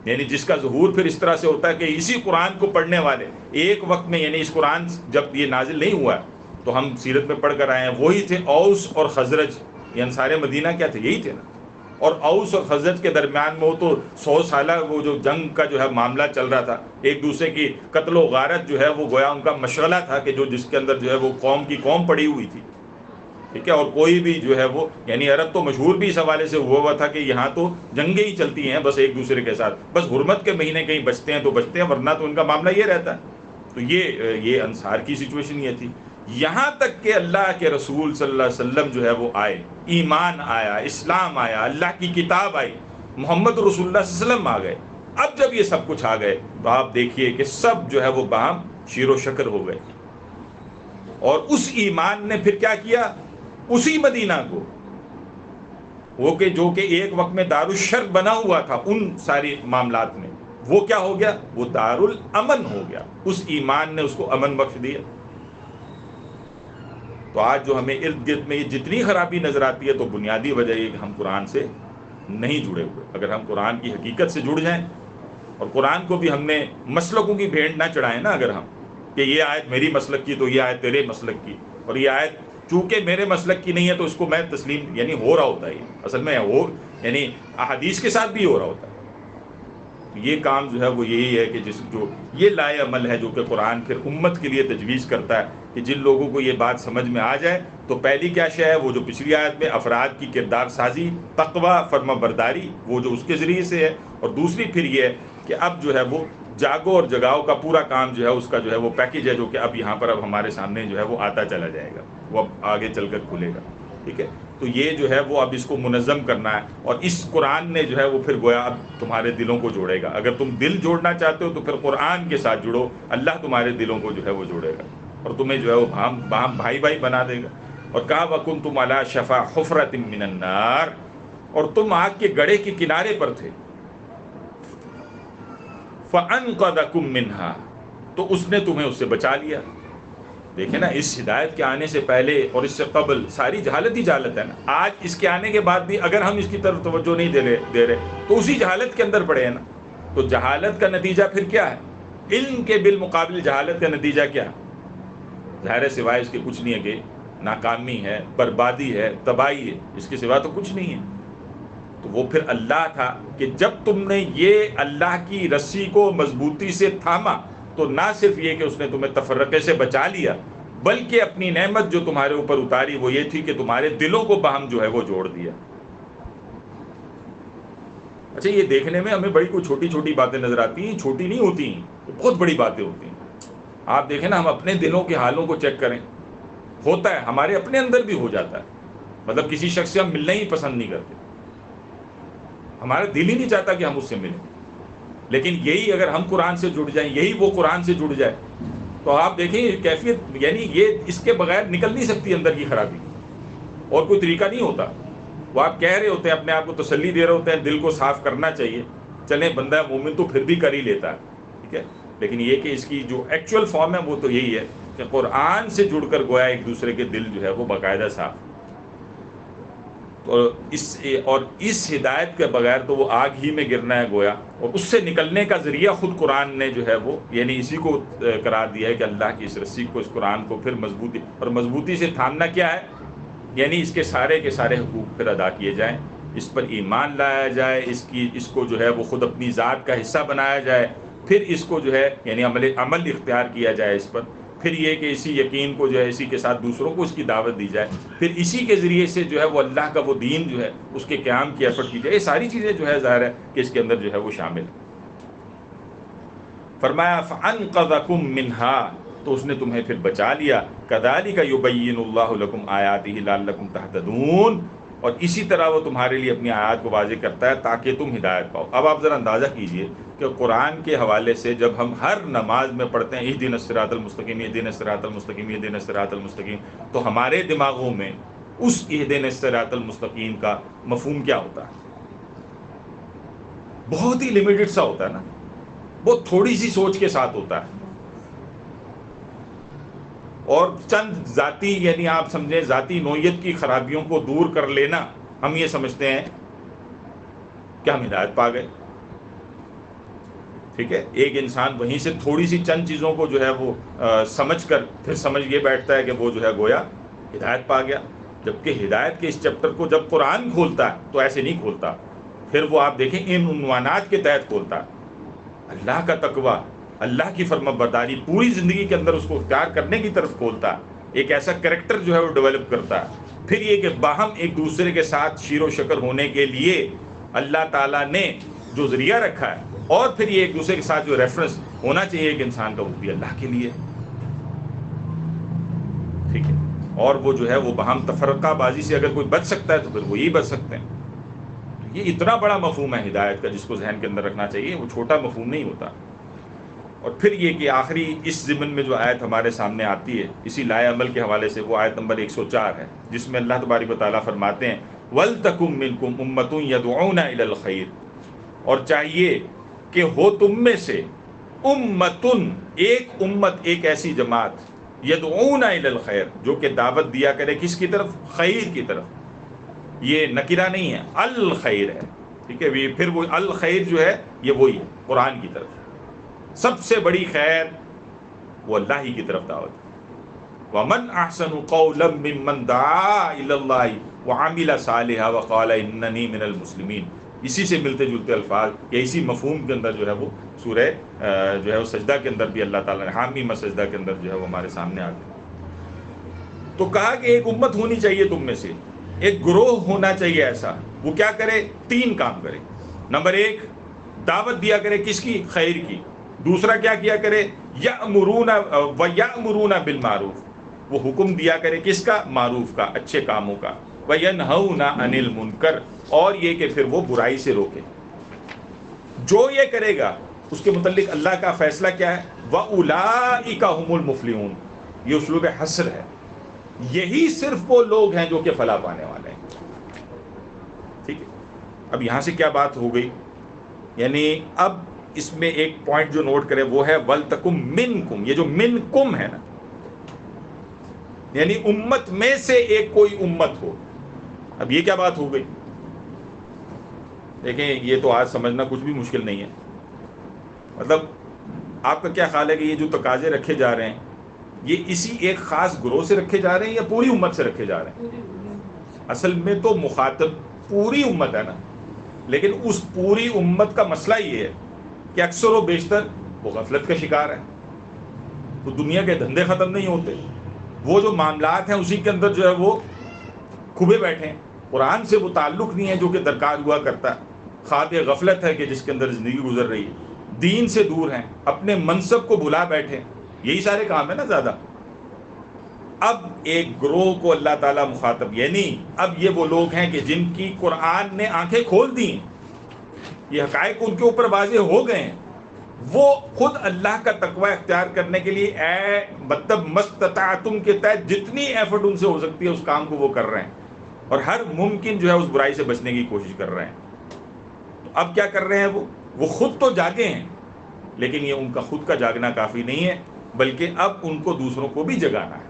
یعنی جس کا ظہور پھر اس طرح سے ہوتا ہے کہ اسی قرآن کو پڑھنے والے ایک وقت میں، یعنی اس قرآن جب یہ نازل نہیں ہوا تو ہم سیرت میں پڑھ کر آئے ہیں، وہی تھے اوس اور خزرج. یہ انصار مدینہ کیا تھے؟ یہی تھے نا. اور اوس اور خزرج کے درمیان میں وہ تو 100 سالہ وہ جو جنگ کا جو ہے معاملہ چل رہا تھا، ایک دوسرے کی قتل و غارت جو ہے وہ گویا ان کا مشغلہ تھا کہ جس کے اندر جو ہے وہ قوم کی قوم پڑی ہوئی تھی، ٹھیک ہے. اور کوئی بھی جو ہے وہ، یعنی عرب تو مشہور بھی اس حوالے سے ہوا تھا کہ یہاں تو جنگیں ہی چلتی ہیں بس ایک دوسرے کے ساتھ، بس حرمت کے مہینے کہیں بچتے ہیں تو بچتے ہیں، ورنہ تو ان کا معاملہ یہ رہتا ہے. تو یہ انصار کی سچویشن یہ تھی. یہاں تک کہ اللہ کے رسول صلی اللہ علیہ وسلم جو ہے وہ آئے، ایمان آیا، اسلام آیا، اللہ کی کتاب آئی، محمد رسول اللہ صلی اللہ علیہ وسلم آ گئے. اب جب یہ سب کچھ آ گئے تو آپ دیکھیے کہ سب جو ہے وہ باہم شیر و شکر ہو گئے. اور اس ایمان نے پھر کیا کیا؟ اسی مدینہ کو وہ کہ جو کہ ایک وقت میں دارالشر بنا ہوا تھا ان ساری معاملات میں، وہ کیا ہو گیا؟ وہ دارالامن ہو گیا. اس ایمان نے اس کو امن بخش دیا. تو آج جو ہمیں ارد گرد میں یہ جتنی خرابی نظر آتی ہے تو بنیادی وجہ یہ کہ ہم قرآن سے نہیں جڑے ہوئے. اگر ہم قرآن کی حقیقت سے جڑ جائیں، اور قرآن کو بھی ہم نے مسلکوں کی بھیڑ نہ چڑھائیں نا، اگر ہم کہ یہ آیت میری مسلک کی تو یہ آیت تیرے مسلک کی، اور یہ آیت چونکہ میرے مسلک کی نہیں ہے تو اس کو میں تسلیم، یعنی ہو رہا ہوتا ہے یہ اصل میں یعنی احادیث کے ساتھ بھی ہو رہا ہوتا ہے. یہ کام جو ہے وہ یہی ہے کہ جو یہ لائے عمل ہے جو کہ قرآن پھر امت کے لیے تجویز کرتا ہے کہ جن لوگوں کو یہ بات سمجھ میں آ جائے تو پہلی کیا شے ہے؟ وہ جو پچھلی آیت میں افراد کی کردار سازی، تقوی، فرما برداری، وہ جو اس کے ذریعے سے ہے. اور دوسری پھر یہ ہے کہ اب جو ہے وہ جاگو اور جگاؤ کا پورا کام جو ہے اس کا جو ہے وہ پیکج ہے جو کہ اب یہاں پر اب ہمارے سامنے جو ہے وہ آتا چلا جائے گا، وہ اب آگے چل کر کھلے گا. ٹھیک ہے. تو یہ جو ہے وہ اب اس کو منظم کرنا ہے، اور اس قرآن نے جو ہے وہ پھر گویا اب تمہارے دلوں کو جوڑے گا۔ اگر تم دل جوڑنا چاہتے ہو تو پھر قرآن کے ساتھ جڑو، اللہ تمہارے دلوں کو جو ہے وہ جوڑے گا اور تمہیں جو ہے وہ باہم بھائی بھائی بنا دے گا۔ اور کہا وَكُنْتُمْ عَلَىٰ شَفَا حُفْرَةٍ مِّنَ النَّارِ، اور تم آگ کے گڑھے کے کنارے پر تھے، فَأَنْقَذَكُم مِّنْهَا، تو اس نے تمہیں اس سے بچا لیا۔ دیکھیں نا، اس ہدایت کے آنے سے پہلے اور اس سے قبل ساری جہالت ہی جہالت ہے نا۔ آج اس کے آنے کے بعد بھی اگر ہم اس کی طرف توجہ نہیں دے رہے تو اسی جہالت کے اندر پڑے ہیں نا۔ تو جہالت کا نتیجہ پھر کیا ہے؟ علم کے بالمقابل جہالت کا نتیجہ کیا ہے؟ ظاہر ہے سوائے اس کے کچھ نہیں ہے کہ ناکامی ہے، بربادی ہے، تباہی ہے، اس کے سوا تو کچھ نہیں ہے۔ تو وہ پھر اللہ تھا کہ جب تم نے یہ اللہ کی رسی کو مضبوطی سے تھاما تو نہ صرف یہ کہ اس نے تمہیں تفرقے سے بچا لیا، بلکہ اپنی نعمت جو تمہارے اوپر اتاری وہ یہ تھی کہ تمہارے دلوں کو باہم جو ہے وہ جوڑ دیا۔ اچھا، یہ دیکھنے میں ہمیں بڑی کوئی چھوٹی چھوٹی باتیں نظر آتی ہیں، چھوٹی نہیں ہوتی ہیں، یہ بہت بڑی باتیں ہوتی ہیں۔ آپ دیکھیں نا، ہم اپنے دلوں کے حالوں کو چیک کریں، ہوتا ہے ہمارے اپنے اندر بھی ہو جاتا ہے، مطلب کسی شخص سے ہم ملنا ہی پسند نہیں کرتے، ہمارا دل ہی نہیں چاہتا کہ ہم اس سے ملیں، لیکن یہی اگر ہم قرآن سے جڑ جائیں، یہی وہ قرآن سے جڑ جائے تو آپ دیکھیں کیفیت، یعنی یہ اس کے بغیر نکل نہیں سکتی اندر کی خرابی، اور کوئی طریقہ نہیں ہوتا۔ وہ آپ کہہ رہے ہوتے ہیں، اپنے آپ کو تسلی دے رہے ہوتے ہیں دل کو صاف کرنا چاہیے، چلیں بندہ مومن تو پھر بھی کر ہی لیتا ہے، ٹھیک ہے، لیکن یہ کہ اس کی جو ایکچوئل فارم ہے وہ تو یہی ہے کہ قرآن سے جڑ کر گویا ایک دوسرے کے دل جو ہے وہ باقاعدہ صاف۔ تو اس ہدایت کے بغیر تو وہ آگ ہی میں گرنا ہے گویا، اور اس سے نکلنے کا ذریعہ خود قرآن نے جو ہے وہ یعنی اسی کو قرار دیا ہے کہ اللہ کی اس رسی کو، اس قرآن کو پھر مضبوطی، اور مضبوطی سے تھامنا کیا ہے؟ یعنی اس کے سارے حقوق پھر ادا کیے جائیں، اس پر ایمان لایا جائے، اس کو جو ہے وہ خود اپنی ذات کا حصہ بنایا جائے، پھر اس کو جو ہے یعنی عمل اختیار کیا جائے اس پر، پھر یہ کہ اسی یقین کو جو ہے اسی کے ساتھ دوسروں کو اس کی دعوت دی جائے، پھر اسی کے ذریعے سے جو ہے وہ اللہ کا وہ دین جو ہے اس کے قیام کی ایفرٹ کی جائے۔ یہ ساری چیزیں جو ہے ظاہر ہے کہ اس کے اندر جو ہے وہ شامل ہے۔ فرمایا فَأَنْقَذَكُم مِّنْهَا، تو اس نے تمہیں پھر بچا لیا۔ كَذَلِكَ يُبَيِّنُ اللَّهُ لَكُمْ آيَاتِهِ لَعَلَّكُمْ تَهْتَدُونَ، اور اسی طرح وہ تمہارے لیے اپنی آیات کو واضح کرتا ہے تاکہ تم ہدایت پاؤ۔ اب آپ ذرا اندازہ کیجئے کہ قرآن کے حوالے سے جب ہم ہر نماز میں پڑھتے ہیں اهدنا الصراط المستقیم، اهدنا الصراط المستقیم، اهدنا الصراط المستقیم، تو ہمارے دماغوں میں اس اهدنا الصراط المستقیم کا مفہوم کیا ہوتا ہے؟ بہت ہی لمیٹڈ سا ہوتا ہے نا، بہت تھوڑی سی سوچ کے ساتھ ہوتا ہے، اور چند ذاتی یعنی آپ سمجھیں ذاتی نوعیت کی خرابیوں کو دور کر لینا، ہم یہ سمجھتے ہیں کہ ہم ہدایت پا گئے، ٹھیک ہے۔ ایک انسان وہیں سے تھوڑی سی چند چیزوں کو جو ہے وہ سمجھ کر پھر سمجھ یہ بیٹھتا ہے کہ وہ جو ہے گویا ہدایت پا گیا، جبکہ ہدایت کے اس چیپٹر کو جب قرآن کھولتا ہے تو ایسے نہیں کھولتا، پھر وہ آپ دیکھیں ان عنوانات کے تحت کھولتا ہے، اللہ کا تقوی، اللہ کی فرما برداری پوری زندگی کے اندر اس کو اختیار کرنے کی طرف کھولتا ہے، ایک ایسا کریکٹر جو ہے وہ ڈیولپ کرتا ہے، پھر یہ کہ باہم ایک دوسرے کے ساتھ شیر و شکر ہونے کے لیے اللہ تعالیٰ نے جو ذریعہ رکھا ہے، اور پھر یہ ایک دوسرے کے ساتھ جو ریفرنس ہونا چاہیے ایک انسان کا وہ بھی اللہ کے لیے، ٹھیک ہے، اور وہ جو ہے وہ باہم تفرقہ بازی سے اگر کوئی بچ سکتا ہے تو پھر وہی بچ سکتے ہیں۔ یہ اتنا بڑا مفہوم ہے ہدایت کا جس کو ذہن کے اندر رکھنا چاہیے، وہ چھوٹا مفہوم نہیں ہوتا۔ اور پھر یہ کہ آخری اس ضمن میں جو آیت ہمارے سامنے آتی ہے اسی لائے عمل کے حوالے سے، وہ آیت نمبر 104 ہے، جس میں اللہ تبارک و تعالیٰ فرماتے ہیں وَلْتَكُم مِّنكُمْ أُمَّةٌ يَدْعُونَ إِلَى الْخَيْرِ، اور چاہیے کہ ہو تم میں سے امتن، ایک امت، ایک ایسی جماعت، یدعون الی الخیر، جو کہ دعوت دیا کرے کس کی طرف؟ خیر کی طرف، یہ نکرہ نہیں ہے، الخیر ہے، ٹھیک ہے، پھر وہ الخیر جو ہے یہ وہی ہے قرآن کی طرف، سب سے بڑی خیر وہ اللہ ہی کی طرف دعوت ہے۔ وَمَنْ أَحْسَنُ قَوْلًا مِّمَّنْ دَعَا إِلَى اللَّهِ وَعَمِلَ صَالِحًا وَقَالَ إِنَّنِي مِنَ الْمُسْلِمِينَ، اسی سے ملتے جلتے الفاظ یا اسی مفہوم کے اندر جو ہے وہ سورہ جو ہے وہ سجدہ کے اندر بھی اللہ تعالیٰ نے حامیم سجدہ کے اندر جو ہے وہ ہمارے سامنے آتے ہیں۔ تو کہا کہ ایک امت ہونی چاہیے تم میں سے، ایک گروہ ہونا چاہیے ایسا، وہ کیا کرے؟ 3 کام کرے۔ نمبر 1، دعوت دیا کرے کس کی؟ خیر کی۔ دوسرا کیا کیا کرے؟ یأمرون ویأمرون بالمعروف، وہ حکم دیا کرے کس کا؟ معروف کا، اچھے کاموں کا۔ وَيَنْهَوْنَ عَنِ الْمُنْكَرِ، اور یہ کہ پھر وہ برائی سے روکے. جو یہ کرے گا اس کے متعلق اللہ کا فیصلہ کیا ہے؟ وَأُولَٰئِكَ هُمُ الْمُفْلِحُونَ. یہ اسلوب حصر ہے. یہی صرف وہ لوگ ہیں جو کہ فلاح پانے والے ہیں. ٹھیک ہے. اب یہاں سے کیا بات ہو گئی؟ یعنی اب اس میں ایک پوائنٹ جو نوٹ کرے وہ ہے وَلْتَكُمْ مِنْكُمْ. یہ جو مِنْكُمْ ہے نا، یعنی امت میں سے ایک کوئی امت ہو. اب یہ کیا بات ہو گئی؟ دیکھیں یہ تو آج سمجھنا کچھ بھی مشکل نہیں ہے. مطلب آپ کا کیا خیال ہے کہ یہ جو تقاضے رکھے جا رہے ہیں یہ اسی ایک خاص گروہ سے رکھے جا رہے ہیں یا پوری امت سے رکھے جا رہے ہیں؟ اصل میں تو مخاطب پوری امت ہے نا، لیکن اس پوری امت کا مسئلہ یہ ہے کہ اکثر و بیشتر وہ غفلت کا شکار ہے. تو دنیا کے دھندے ختم نہیں ہوتے، وہ جو معاملات ہیں اسی کے اندر جو ہے وہ کھبے بیٹھے ہیں. قرآن سے وہ تعلق نہیں ہے جو کہ درکار ہوا کرتا ہے. خواب غفلت ہے کہ جس کے اندر زندگی گزر رہی ہے. دین سے دور ہیں، اپنے منصب کو بھلا بیٹھے، یہی سارے کام ہیں نا زیادہ. اب ایک گروہ کو اللہ تعالیٰ مخاطب، یعنی اب یہ وہ لوگ ہیں کہ جن کی قرآن نے آنکھیں کھول دی ہیں، یہ حقائق ان کے اوپر واضح ہو گئے ہیں. وہ خود اللہ کا تقوی اختیار کرنے کے لیے مطلب مستطاعتم کے تحت جتنی ایفرٹ ان سے ہو سکتی ہے اس کام کو وہ کر رہے ہیں، اور ہر ممکن جو ہے اس برائی سے بچنے کی کوشش کر رہے ہیں. تو اب کیا کر رہے ہیں وہ خود تو جاگے ہیں، لیکن یہ ان کا خود کا جاگنا کافی نہیں ہے، بلکہ اب ان کو دوسروں کو بھی جگانا ہے.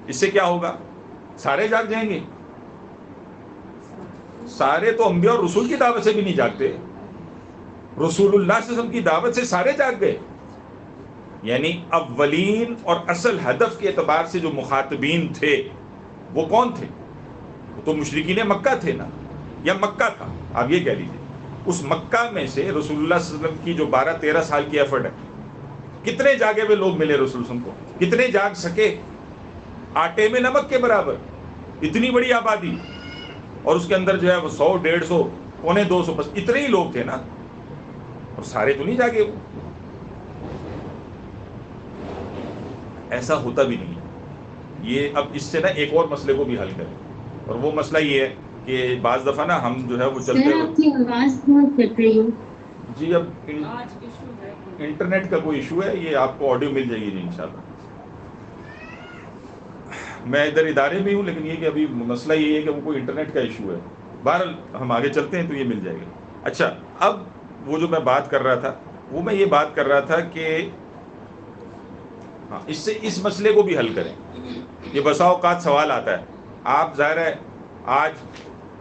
اس سے کیا ہوگا؟ سارے جاگ جائیں گے. سارے تو انبیاء اور رسول کی دعوت سے بھی نہیں جاگتے. رسول اللہ صلی اللہ علیہ وسلم کی دعوت سے سارے جاگ گئے. یعنی اولین اور اصل ہدف کے اعتبار سے جو مخاطبین تھے وہ کون تھے؟ وہ تو مشرکین مکہ تھے نا، یا مکہ تھا، آپ یہ کہہ لیجیے. اس مکہ میں سے رسول اللہ صلی اللہ علیہ وسلم کی جو 12-13 سال کی ایفرٹ ہے، کتنے جاگے ہوئے لوگ ملے رسول اللہ کو؟ کتنے جاگ سکے؟ آٹے میں نمک کے برابر اتنی بڑی آبادی، اور اس کے اندر جو ہے وہ 100 150 پونے 200 بس اتنے ہی لوگ تھے نا، اور سارے تو نہیں جاگے. وہ ایسا ہوتا بھی نہیں. یہ اب اس سے نا ایک اور مسئلے کو بھی حل کریں، اور وہ مسئلہ یہ ہے کہ بعض دفعہ نا ہم جو ہے وہ چلتے ہیں. جی اب انٹرنیٹ کا کوئی ایشو ہے، یہ آپ کو آڈیو مل جائے گی جی انشاءاللہ. میں ادھر ادارے میں ہوں، لیکن یہ کہ ابھی مسئلہ یہ ہے کہ وہ کوئی انٹرنیٹ کا ایشو ہے. بہرحال ہم آگے چلتے ہیں تو یہ مل جائے گا. اچھا، اب وہ جو میں بات کر رہا تھا وہ میں یہ بات کر رہا تھا کہ ہاں اس سے اس مسئلے کو بھی حل کریں. یہ بسا اوقات سوال آتا ہے، آپ ظاہر ہے آج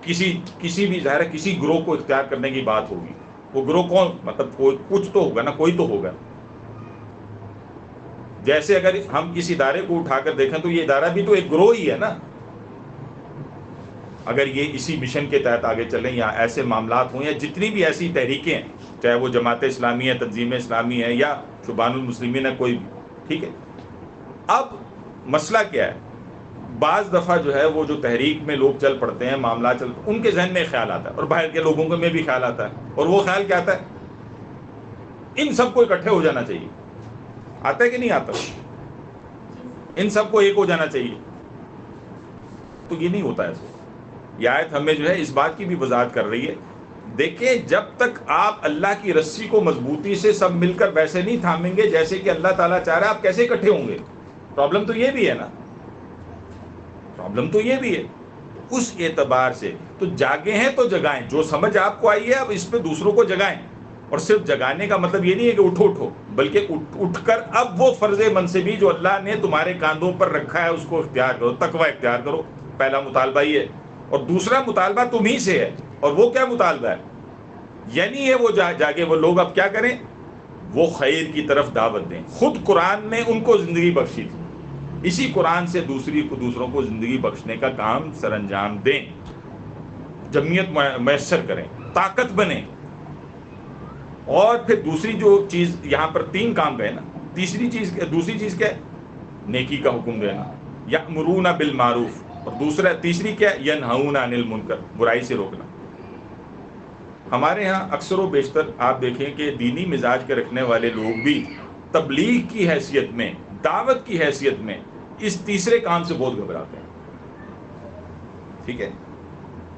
کسی بھی ظاہر ہے کسی گروہ کو اختیار کرنے کی بات ہوگی. وہ گروہ کون؟ مطلب کوئی کچھ تو ہوگا نا، کوئی تو ہوگا. جیسے اگر ہم اس ادارے کو اٹھا کر دیکھیں تو یہ ادارہ بھی تو ایک گروہ ہی ہے نا. اگر یہ اسی مشن کے تحت آگے چلیں یا ایسے معاملات ہوں یا جتنی بھی ایسی تحریکیں ہیں، چاہے وہ جماعت اسلامی ہے، تنظیم اسلامی ہے، یا شبان المسلمین ہے، کوئی بھی، ٹھیک ہے. اب مسئلہ کیا ہے؟ بعض دفعہ جو ہے وہ جو تحریک میں لوگ چل پڑتے ہیں، معاملات چلتے ہیں، ان کے ذہن میں خیال آتا ہے، اور باہر کے لوگوں میں بھی خیال آتا ہے. اور وہ خیال کیا آتا ہے؟ ان سب کو اکٹھے ہو جانا چاہیے. آتا ہے کہ نہیں آتا؟ ان سب کو ایک ہو جانا چاہیے. تو یہ نہیں ہوتا ایسے. یہ آیت ہمیں جو ہے اس بات کی بھی وضاحت کر رہی ہے. دیکھیں جب تک آپ اللہ کی رسی کو مضبوطی سے سب مل کر ویسے نہیں تھامیں گے جیسے کہ اللہ تعالیٰ چاہ رہا ہے، آپ کیسے اکٹھے ہوں گے؟ پرابلم تو یہ بھی ہے نا، پرابلم تو یہ بھی ہے. اس اعتبار سے تو جاگے ہیں تو جگائیں. جو سمجھ آپ کو آئی ہے اب اس پہ دوسروں کو جگائیں. اور صرف جگانے کا مطلب یہ نہیں ہے کہ اٹھو، بلکہ اٹھ کر اب وہ فرض منصبی جو اللہ نے تمہارے کاندھوں پر رکھا ہے اس کو اختیار کرو، تقوی اختیار کرو. پہلا مطالبہ یہ ہے. اور دوسرا مطالبہ تمہیں سے ہے. اور وہ کیا مطالبہ ہے؟ یعنی یہ وہ جاگے وہ لوگ اب کیا کریں؟ وہ خیر کی طرف دعوت دیں. خود قرآن نے ان کو زندگی بخشی تھی، اسی قرآن سے دوسروں کو زندگی بخشنے کا کام سر انجام دیں. جمعیت میسر کریں، طاقت بنیں. اور پھر دوسری جو چیز یہاں پر 3 کام گئے نا، دوسری چیز کیا ہے؟ نیکی کا حکم دینا، یأمرون بالمعروف. اور تیسری کیا ہے؟ ینہون عن المنکر، برائی سے روکنا. ہمارے ہاں اکثر و بیشتر آپ دیکھیں کہ دینی مزاج کے رکھنے والے لوگ بھی تبلیغ کی حیثیت میں، دعوت کی حیثیت میں اس تیسرے کام سے بہت گھبراتے ہیں. ٹھیک ہے،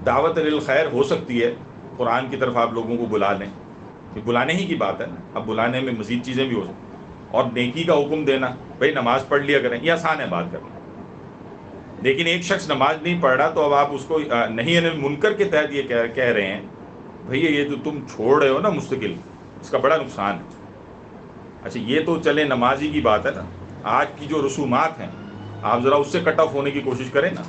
دعوت للخیر ہو سکتی ہے، قرآن کی طرف آپ لوگوں کو بلا لیں، یہ بلانے ہی کی بات ہے نا، اب بلانے میں مزید چیزیں بھی ہو سکتی ہیں، اور نیکی کا حکم دینا، بھائی نماز پڑھ لیا کریں، یہ آسان ہے بات کرنا، لیکن ایک شخص نماز نہیں پڑھ رہا تو اب آپ اس کو نہیں عن المنکر کے تحت یہ کہہ رہے ہیں بھئی یہ جو تم چھوڑ رہے ہو نا مستقل، اس کا بڑا نقصان ہے۔ اچھا یہ تو چلے نمازی کی بات ہے نا، آج کی جو رسومات ہیں آپ ذرا اس سے کٹ آف ہونے کی کوشش کریں نا۔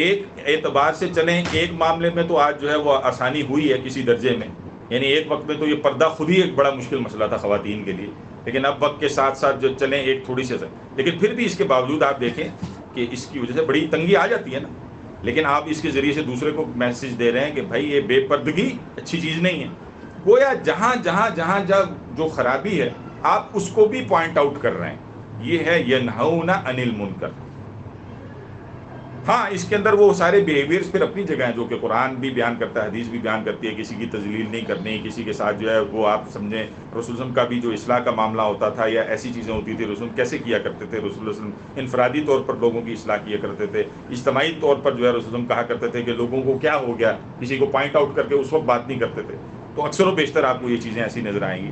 ایک اعتبار سے چلیں، ایک معاملے میں تو آج جو ہے وہ آسانی ہوئی ہے کسی درجے میں، یعنی ایک وقت میں تو یہ پردہ خود ہی ایک بڑا مشکل مسئلہ تھا خواتین کے لیے، لیکن اب وقت کے ساتھ ساتھ جو چلیں ایک تھوڑی سی، لیکن پھر بھی اس کے باوجود آپ دیکھیں کہ اس کی وجہ سے بڑی تنگی آ جاتی ہے نا، لیکن آپ اس کے ذریعے سے دوسرے کو میسج دے رہے ہیں کہ بھائی یہ بے پردگی اچھی چیز نہیں ہے، گویا جہاں جہاں جہاں جو خرابی ہے آپ اس کو بھی پوائنٹ آؤٹ کر رہے ہیں، یہ ہے ینہون عن المنکر۔ ہاں اس کے اندر وہ سارے بیہیویئرز پھر اپنی جگہ ہیں جو کہ قرآن بھی بیان کرتا ہے، حدیث بھی بیان کرتی ہے، کسی کی تذلیل نہیں کرنی، کسی کے ساتھ جو ہے وہ آپ سمجھیں رسول وسلم کا بھی جو اصلاح کا معاملہ ہوتا تھا یا ایسی چیزیں ہوتی تھی، رسول کیسے کیا کرتے تھے، رسول وسلم انفرادی طور پر لوگوں کی اصلاح کیا کرتے تھے، اجتماعی طور پر جو ہے رسول وسلم کہا کرتے تھے کہ لوگوں کو کیا ہو گیا، کسی کو پوائنٹ آؤٹ کر کے اس وقت بات نہیں کرتے تھے، تو اکثر و بیشتر آپ کو یہ چیزیں ایسی نظر آئیں گی،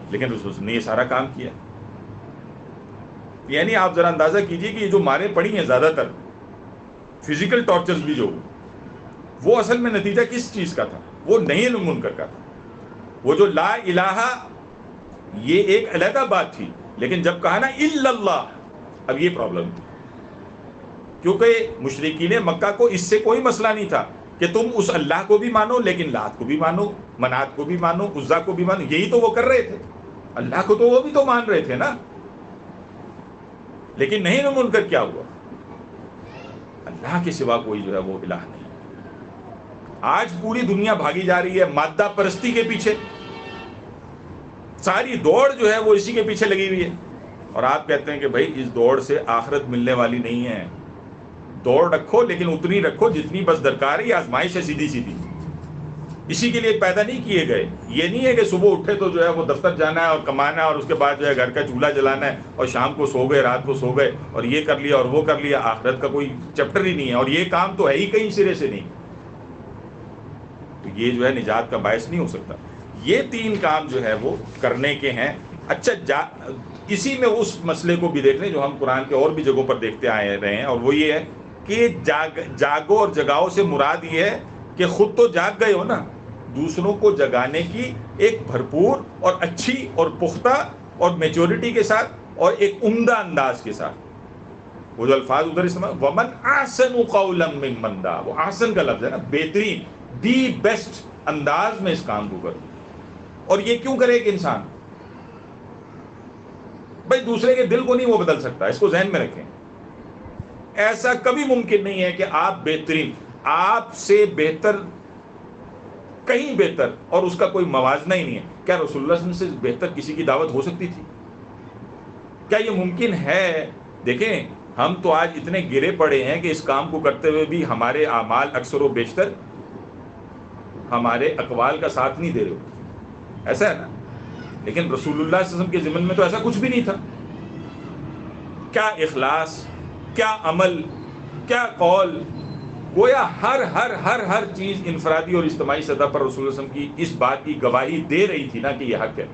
لیکن رسول وسلم نے یہ سارا کام کیا، یعنی آپ ذرا اندازہ کیجئے کہ یہ جو ماریں پڑی ہیں زیادہ تر فزیکل ٹارچرز بھی جو وہ اصل میں نتیجہ کس چیز کا تھا، وہ نہیں المنکر کا تھا، وہ جو لا الہ یہ ایک علیحدہ بات تھی، لیکن جب کہا نا الا اللہ، اب یہ پرابلم تھی، کیونکہ مشرکین مکہ کو اس سے کوئی مسئلہ نہیں تھا کہ تم اس اللہ کو بھی مانو لیکن لات کو بھی مانو، منات کو بھی مانو، عزا کو بھی مانو، یہی تو وہ کر رہے تھے، اللہ کو تو وہ بھی تو مان رہے تھے نا، لیکن نہیں المنکر کیا ہوا، اللہ کے سوا کوئی جو ہے وہ الہ نہیں۔ آج پوری دنیا بھاگی جا رہی ہے مادہ پرستی کے پیچھے، ساری دوڑ جو ہے وہ اسی کے پیچھے لگی ہوئی ہے، اور آپ کہتے ہیں کہ بھائی اس دوڑ سے آخرت ملنے والی نہیں ہے، دوڑ رکھو لیکن اتنی رکھو جتنی بس درکار ہے، یہ آزمائش ہے سیدھی سیدھی، اسی کے لیے پیدا نہیں کیے گئے، یہ نہیں ہے کہ صبح اٹھے تو جو ہے وہ دفتر جانا ہے اور کمانا ہے اور اس کے بعد جو ہے گھر کا چولہا جلانا ہے اور شام کو سو گئے، رات کو سو گئے اور یہ کر لیا اور وہ کر لیا، آخرت کا کوئی چیپٹر ہی نہیں ہے، اور یہ کام تو ہے ہی کہیں سرے سے نہیں، تو یہ جو ہے نجات کا باعث نہیں ہو سکتا۔ یہ تین کام جو ہے وہ کرنے کے ہیں۔ اچھا اسی میں اس مسئلے کو بھی دیکھ لیں جو ہم قرآن کے اور بھی جگہوں پر دیکھتے آئے رہے ہیں، اور وہ یہ ہے کہ جاگو اور جگاؤ سے مراد یہ ہے کہ خود تو جاگ گئے ہو نا، دوسروں کو جگانے کی ایک بھرپور اور اچھی اور پختہ اور میچورٹی کے ساتھ اور ایک عمدہ انداز کے ساتھ، وہ جو الفاظ ادھر استعمال ومن احسن قولا ممن دعا، وہ احسن کا لفظ ہے نا، بہترین، دی بیسٹ انداز میں اس کام کو کرو۔ اور یہ کیوں کرے ایک انسان؟ بھائی دوسرے کے دل کو نہیں وہ بدل سکتا، اس کو ذہن میں رکھیں، ایسا کبھی ممکن نہیں ہے کہ آپ بہترین، آپ سے بہتر، کہیں بہتر، اور اس کا کوئی موازنہ ہی نہیں ہے۔ کیا رسول اللہ صلی اللہ علیہ وسلم سے بہتر کسی کی دعوت ہو سکتی تھی؟ کیا یہ ممکن ہے؟ دیکھیں ہم تو آج اتنے گرے پڑے ہیں کہ اس کام کو کرتے ہوئے بھی ہمارے اعمال اکثر و بیشتر ہمارے اقوال کا ساتھ نہیں دے رہے ہو، ایسا ہے نا، لیکن رسول اللہ صلی اللہ علیہ وسلم کے ضمن میں تو ایسا کچھ بھی نہیں تھا۔ کیا اخلاص، کیا عمل، کیا قول، گویا ہر ہر ہر ہر چیز انفرادی اور اجتماعی سطح پر رسول اللہ علیہ وسلم کی اس بات کی گواہی دے رہی تھی نا کہ یہ حق ہے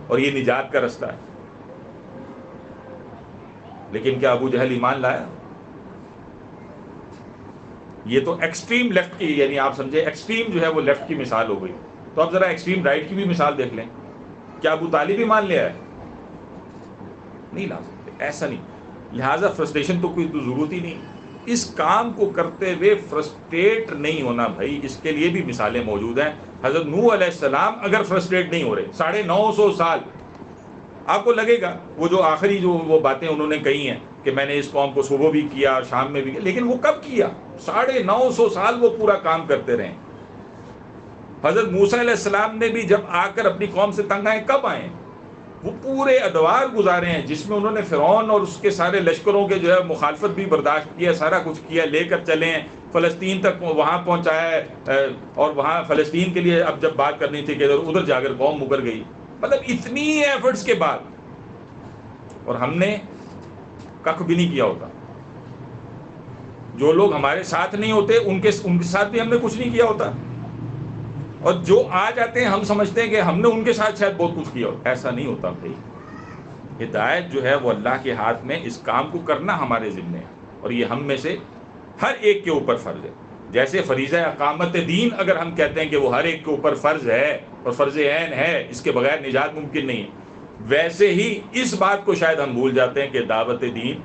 اور یہ نجات کا رستہ ہے، لیکن کیا ابو جہل ایمان لایا؟ یہ تو ایکسٹریم لیفٹ کی، یعنی آپ سمجھے ایکسٹریم جو ہے وہ لیفٹ کی مثال ہو گئی، تو اب ذرا ایکسٹریم رائٹ کی بھی مثال دیکھ لیں، کیا ابو طالب ایمان لے آئے؟ نہیں لا سکتے، ایسا نہیں، لہٰذا فرسٹریشن تو کوئی تو ضرورت ہی نہیں، اس کام کو کرتے ہوئے فرسٹریٹ نہیں ہونا بھائی، اس کے لیے بھی مثالیں موجود ہیں۔ حضرت نوح علیہ السلام اگر فرسٹریٹ نہیں ہو رہے 950 سال، آپ کو لگے گا وہ جو آخری جو وہ باتیں انہوں نے کہی ہیں کہ میں نے اس قوم کو صبح بھی کیا اور شام میں بھی کیا، لیکن وہ کب کیا؟ 950 سال وہ پورا کام کرتے رہے۔ حضرت موسیٰ علیہ السلام نے بھی جب آ کر اپنی قوم سے تنگ آئے، کب آئے؟ وہ پورے ادوار گزارے ہیں جس میں انہوں نے فرعون اور اس کے سارے لشکروں کے جو ہے مخالفت بھی برداشت کیا، سارا کچھ کیا، لے کر چلے ہیں فلسطین تک، وہاں پہنچایا ہے، اور وہاں فلسطین کے لیے اب جب بات کرنی تھی کہ ادھر جا کر قوم مکر گئی، مطلب اتنی ایفرٹس کے بعد، اور ہم نے کخ بھی نہیں کیا ہوتا۔ جو لوگ ہمارے ساتھ نہیں ہوتے ان کے ساتھ بھی ہم نے کچھ نہیں کیا ہوتا، اور جو آ جاتے ہیں ہم سمجھتے ہیں کہ ہم نے ان کے ساتھ شاید بہت کچھ کیا ہوتا. ایسا نہیں ہوتا بھائی. ہدایت جو ہے وہ اللہ کے ہاتھ میں، اس کام کو کرنا ہمارے ذمہ ہے، اور یہ ہم میں سے ہر ایک کے اوپر فرض ہے. جیسے فریضہ اقامت دین اگر ہم کہتے ہیں کہ وہ ہر ایک کے اوپر فرض ہے اور فرض عین ہے، اس کے بغیر نجات ممکن نہیں ہے، ویسے ہی اس بات کو شاید ہم بھول جاتے ہیں کہ دعوت دین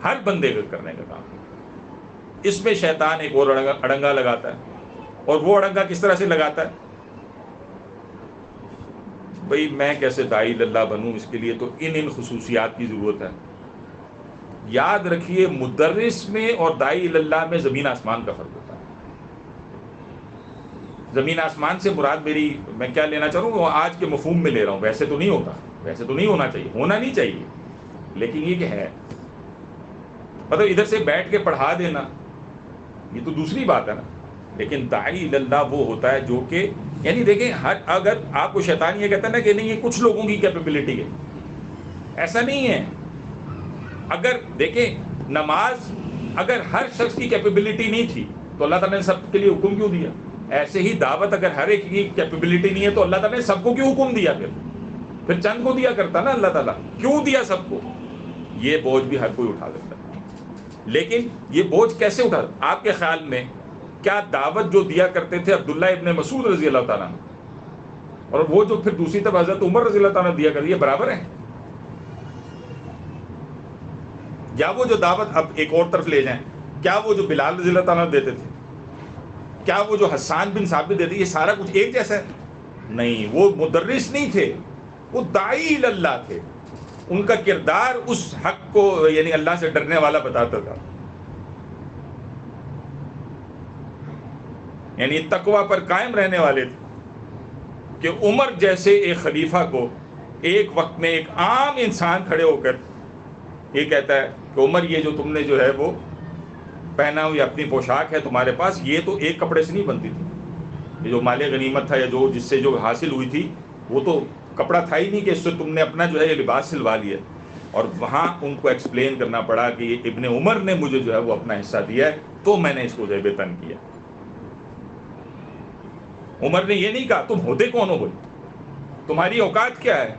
ہر بندے کا کرنے کا کام ہے. اس میں شیطان ایک اور اڑنگا لگاتا ہے، اور وہ اڑنگا کس طرح سے لگاتا ہے؟ بھئی میں کیسے داعی اللہ بنوں، اس کے لیے تو ان خصوصیات کی ضرورت ہے. یاد رکھیے مدرس میں اور داعی اللہ میں زمین آسمان کا فرق ہوتا ہے. زمین آسمان سے مراد میں کیا لینا چاہوں گا، وہ آج کے مفہوم میں لے رہا ہوں. ویسے تو نہیں ہوتا، ویسے تو نہیں ہونا چاہیے، ہونا نہیں چاہیے، لیکن یہ کہ ہے مطلب ادھر سے بیٹھ کے پڑھا دینا یہ تو دوسری بات ہے نا. لیکن داعی اللہ وہ ہوتا ہے جو کہ یعنی دیکھیں اگر آپ کو شیطان یہ کہتا ہے نا کہ نہیں یہ کچھ لوگوں کی کیپیبلٹی ہے، ایسا نہیں ہے. اگر دیکھیں نماز اگر ہر شخص کی کیپیبلٹی نہیں تھی تو اللہ تعالیٰ نے سب کے لیے حکم کیوں دیا؟ ایسے ہی دعوت اگر ہر ایک کی کیپیبلٹی نہیں ہے تو اللہ تعالیٰ نے سب کو کیوں حکم دیا؟ پھر چند کو دیا کرتا نا اللہ تعالیٰ، کیوں دیا سب کو؟ یہ بوجھ بھی ہر کوئی اٹھا سکتا ہے. لیکن یہ بوجھ کیسے اٹھا؟ آپ کے خیال میں کیا دعوت جو دیا کرتے تھے عبداللہ ابن مسعود رضی اللہ تعالیٰ اور وہ جو پھر دوسری طرف حضرت عمر رضی اللہ تعالیٰ دیا کرتے یہ برابر ہیں؟ یا وہ جو دعوت اب ایک اور طرف لے جائیں، کیا وہ جو بلال رضی اللہ تعالیٰ دیتے تھے، کیا وہ جو حسان بن ثابت دیتے، یہ سارا کچھ ایک جیسا ہے؟ نہیں، وہ مدرس نہیں تھے، وہ داعی اللہ تھے. ان کا کردار اس حق کو یعنی اللہ سے ڈرنے والا بتاتا تھا، یعنی تقوی پر قائم رہنے والے تھے. کہ عمر جیسے ایک خلیفہ کو ایک وقت میں ایک عام انسان کھڑے ہو کر یہ کہتا ہے کہ عمر یہ جو تم نے جو ہے وہ پہنا ہوئی اپنی پوشاک ہے تمہارے پاس، یہ تو ایک کپڑے سے نہیں بنتی تھی. یہ جو مال غنیمت تھا یا جو جس سے جو حاصل ہوئی تھی وہ تو کپڑا تھا ہی نہیں کہ اس سے تم نے اپنا جو ہے یہ لباس سلوا لیا. اور وہاں ان کو ایکسپلین کرنا پڑا کہ یہ ابن عمر نے مجھے جو ہے وہ اپنا حصہ دیا ہے تو میں نے اس کو جو ہے تن کیا. عمر نے یہ نہیں کہا تم ہوتے کون ہو بھائی، تمہاری اوقات کیا ہے.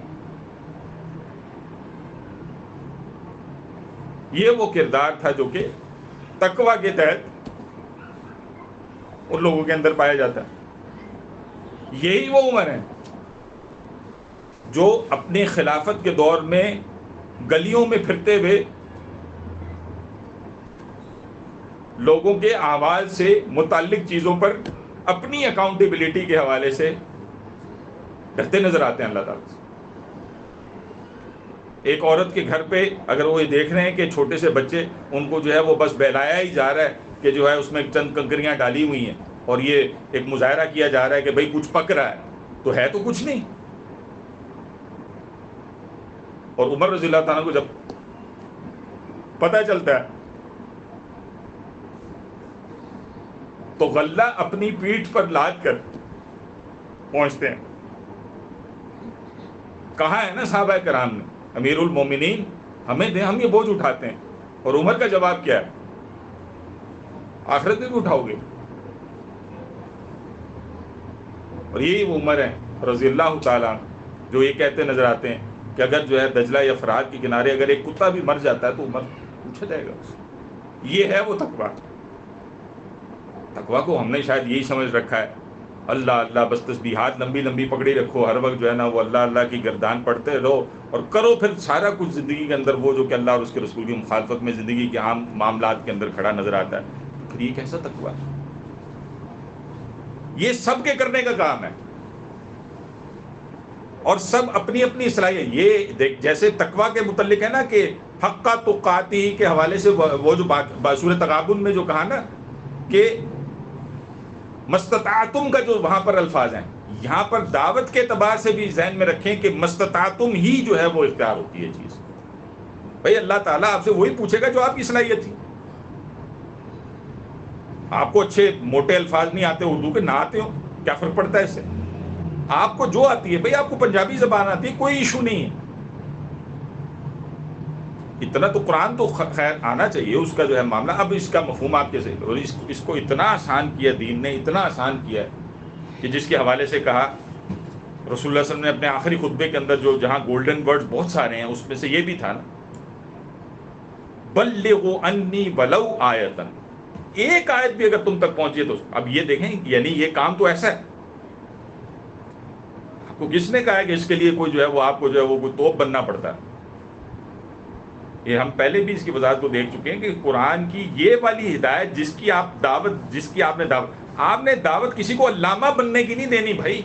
یہ وہ کردار تھا جو کہ تقوی کے تحت ان لوگوں کے اندر پایا جاتا ہے. یہی وہ عمر ہیں جو اپنے خلافت کے دور میں گلیوں میں پھرتے ہوئے لوگوں کے اعمال سے متعلق چیزوں پر اپنی اکاؤنٹیبلٹی کے حوالے سے ڈرتے نظر آتے ہیں اللہ تعالیٰ سے. ایک عورت کے گھر پہ اگر وہ یہ دیکھ رہے ہیں کہ چھوٹے سے بچے ان کو جو ہے وہ بس بہلایا ہی جا رہا ہے کہ جو ہے اس میں چند کنکریاں ڈالی ہوئی ہیں اور یہ ایک مظاہرہ کیا جا رہا ہے کہ بھئی کچھ پک رہا ہے تو کچھ نہیں. اور عمر رضی اللہ تعالیٰ کو جب پتہ چلتا ہے تو غلہ اپنی پیٹھ پر لاد کر پہنچتے ہیں. کہا ہے نا صحابہ کرام نے امیر المومنین ہمیں دیں، ہم یہ بوجھ اٹھاتے ہیں. اور عمر کا جواب کیا ہے؟ آخرت میں بھی اٹھاؤ گے. اور یہی وہ عمر ہیں رضی اللہ تعالیٰ جو یہ کہتے نظر آتے ہیں کہ اگر جو ہے دجلہ یا فرات کے کنارے اگر ایک کتا بھی مر جاتا ہے تو عمر پوچھا جائے گا. یہ ہے وہ تقویٰ. تقویٰ کو ہم نے شاید یہی سمجھ رکھا ہے اللہ اللہ بس تسبیحات لمبی لمبی پکڑی رکھو، ہر وقت جو ہے نا وہ اللہ اللہ کی گردان پڑھتے رہو اور کرو پھر سارا کچھ زندگی کے اندر وہ جو کہ اللہ اور اس کے رسول کی مخالفت میں زندگی کے عام معاملات کے اندر کھڑا نظر آتا ہے. پھر یہ کیسا تقویٰ ہے؟ یہ سب کے کرنے کا کام ہے اور سب اپنی اپنی صلاحیت. یہ جیسے تقویٰ کے متعلق ہے نا کہ حق تقاتی کے حوالے سے وہ جو سورۃ تغابن میں جو کہا نا کہ مستطاعتم کا جو وہاں پر الفاظ ہیں، یہاں پر دعوت کے اعتبار سے بھی ذہن میں رکھیں کہ مستطاعتم ہی جو ہے وہ اختیار ہوتی ہے چیز. بھئی اللہ تعالیٰ آپ سے وہی پوچھے گا جو آپ کی صلاحیت تھی. آپ کو اچھے موٹے الفاظ نہیں آتے اردو کے، نہ آتے ہو کیا فرق پڑتا ہے اس سے؟ آپ کو جو آتی ہے بھئی آپ کو پنجابی زبان آتی ہے کوئی ایشو نہیں ہے. اتنا تو قرآن تو خیر آنا چاہیے اس کا جو ہے معاملہ. اب اس کا مفہوم آپ کیسے, اور اس کو اتنا آسان کیا دین نے, اتنا آسان کیا کہ جس کے حوالے سے کہا رسول اللہ صلی اللہ علیہ وسلم نے اپنے آخری خطبے کے اندر جو جہاں گولڈن ورڈز بہت سارے ہیں اس میں سے یہ بھی تھا نا, بلغوا انی ولو آیتن, ایک آیت بھی اگر تم تک پہنچی تو. اب یہ دیکھیں یعنی یہ کام تو ایسا ہے, آپ کو کس نے کہا ہے کہ اس کے لیے کوئی جو ہے وہ آپ کو جو ہے وہ کوئی توپ بننا پڑتا ہے. یہ ہم پہلے بھی اس کی وضاحت کو دیکھ چکے ہیں کہ قرآن کی یہ والی ہدایت جس کی آپ نے دعوت کسی کو علامہ بننے کی نہیں دینی بھائی.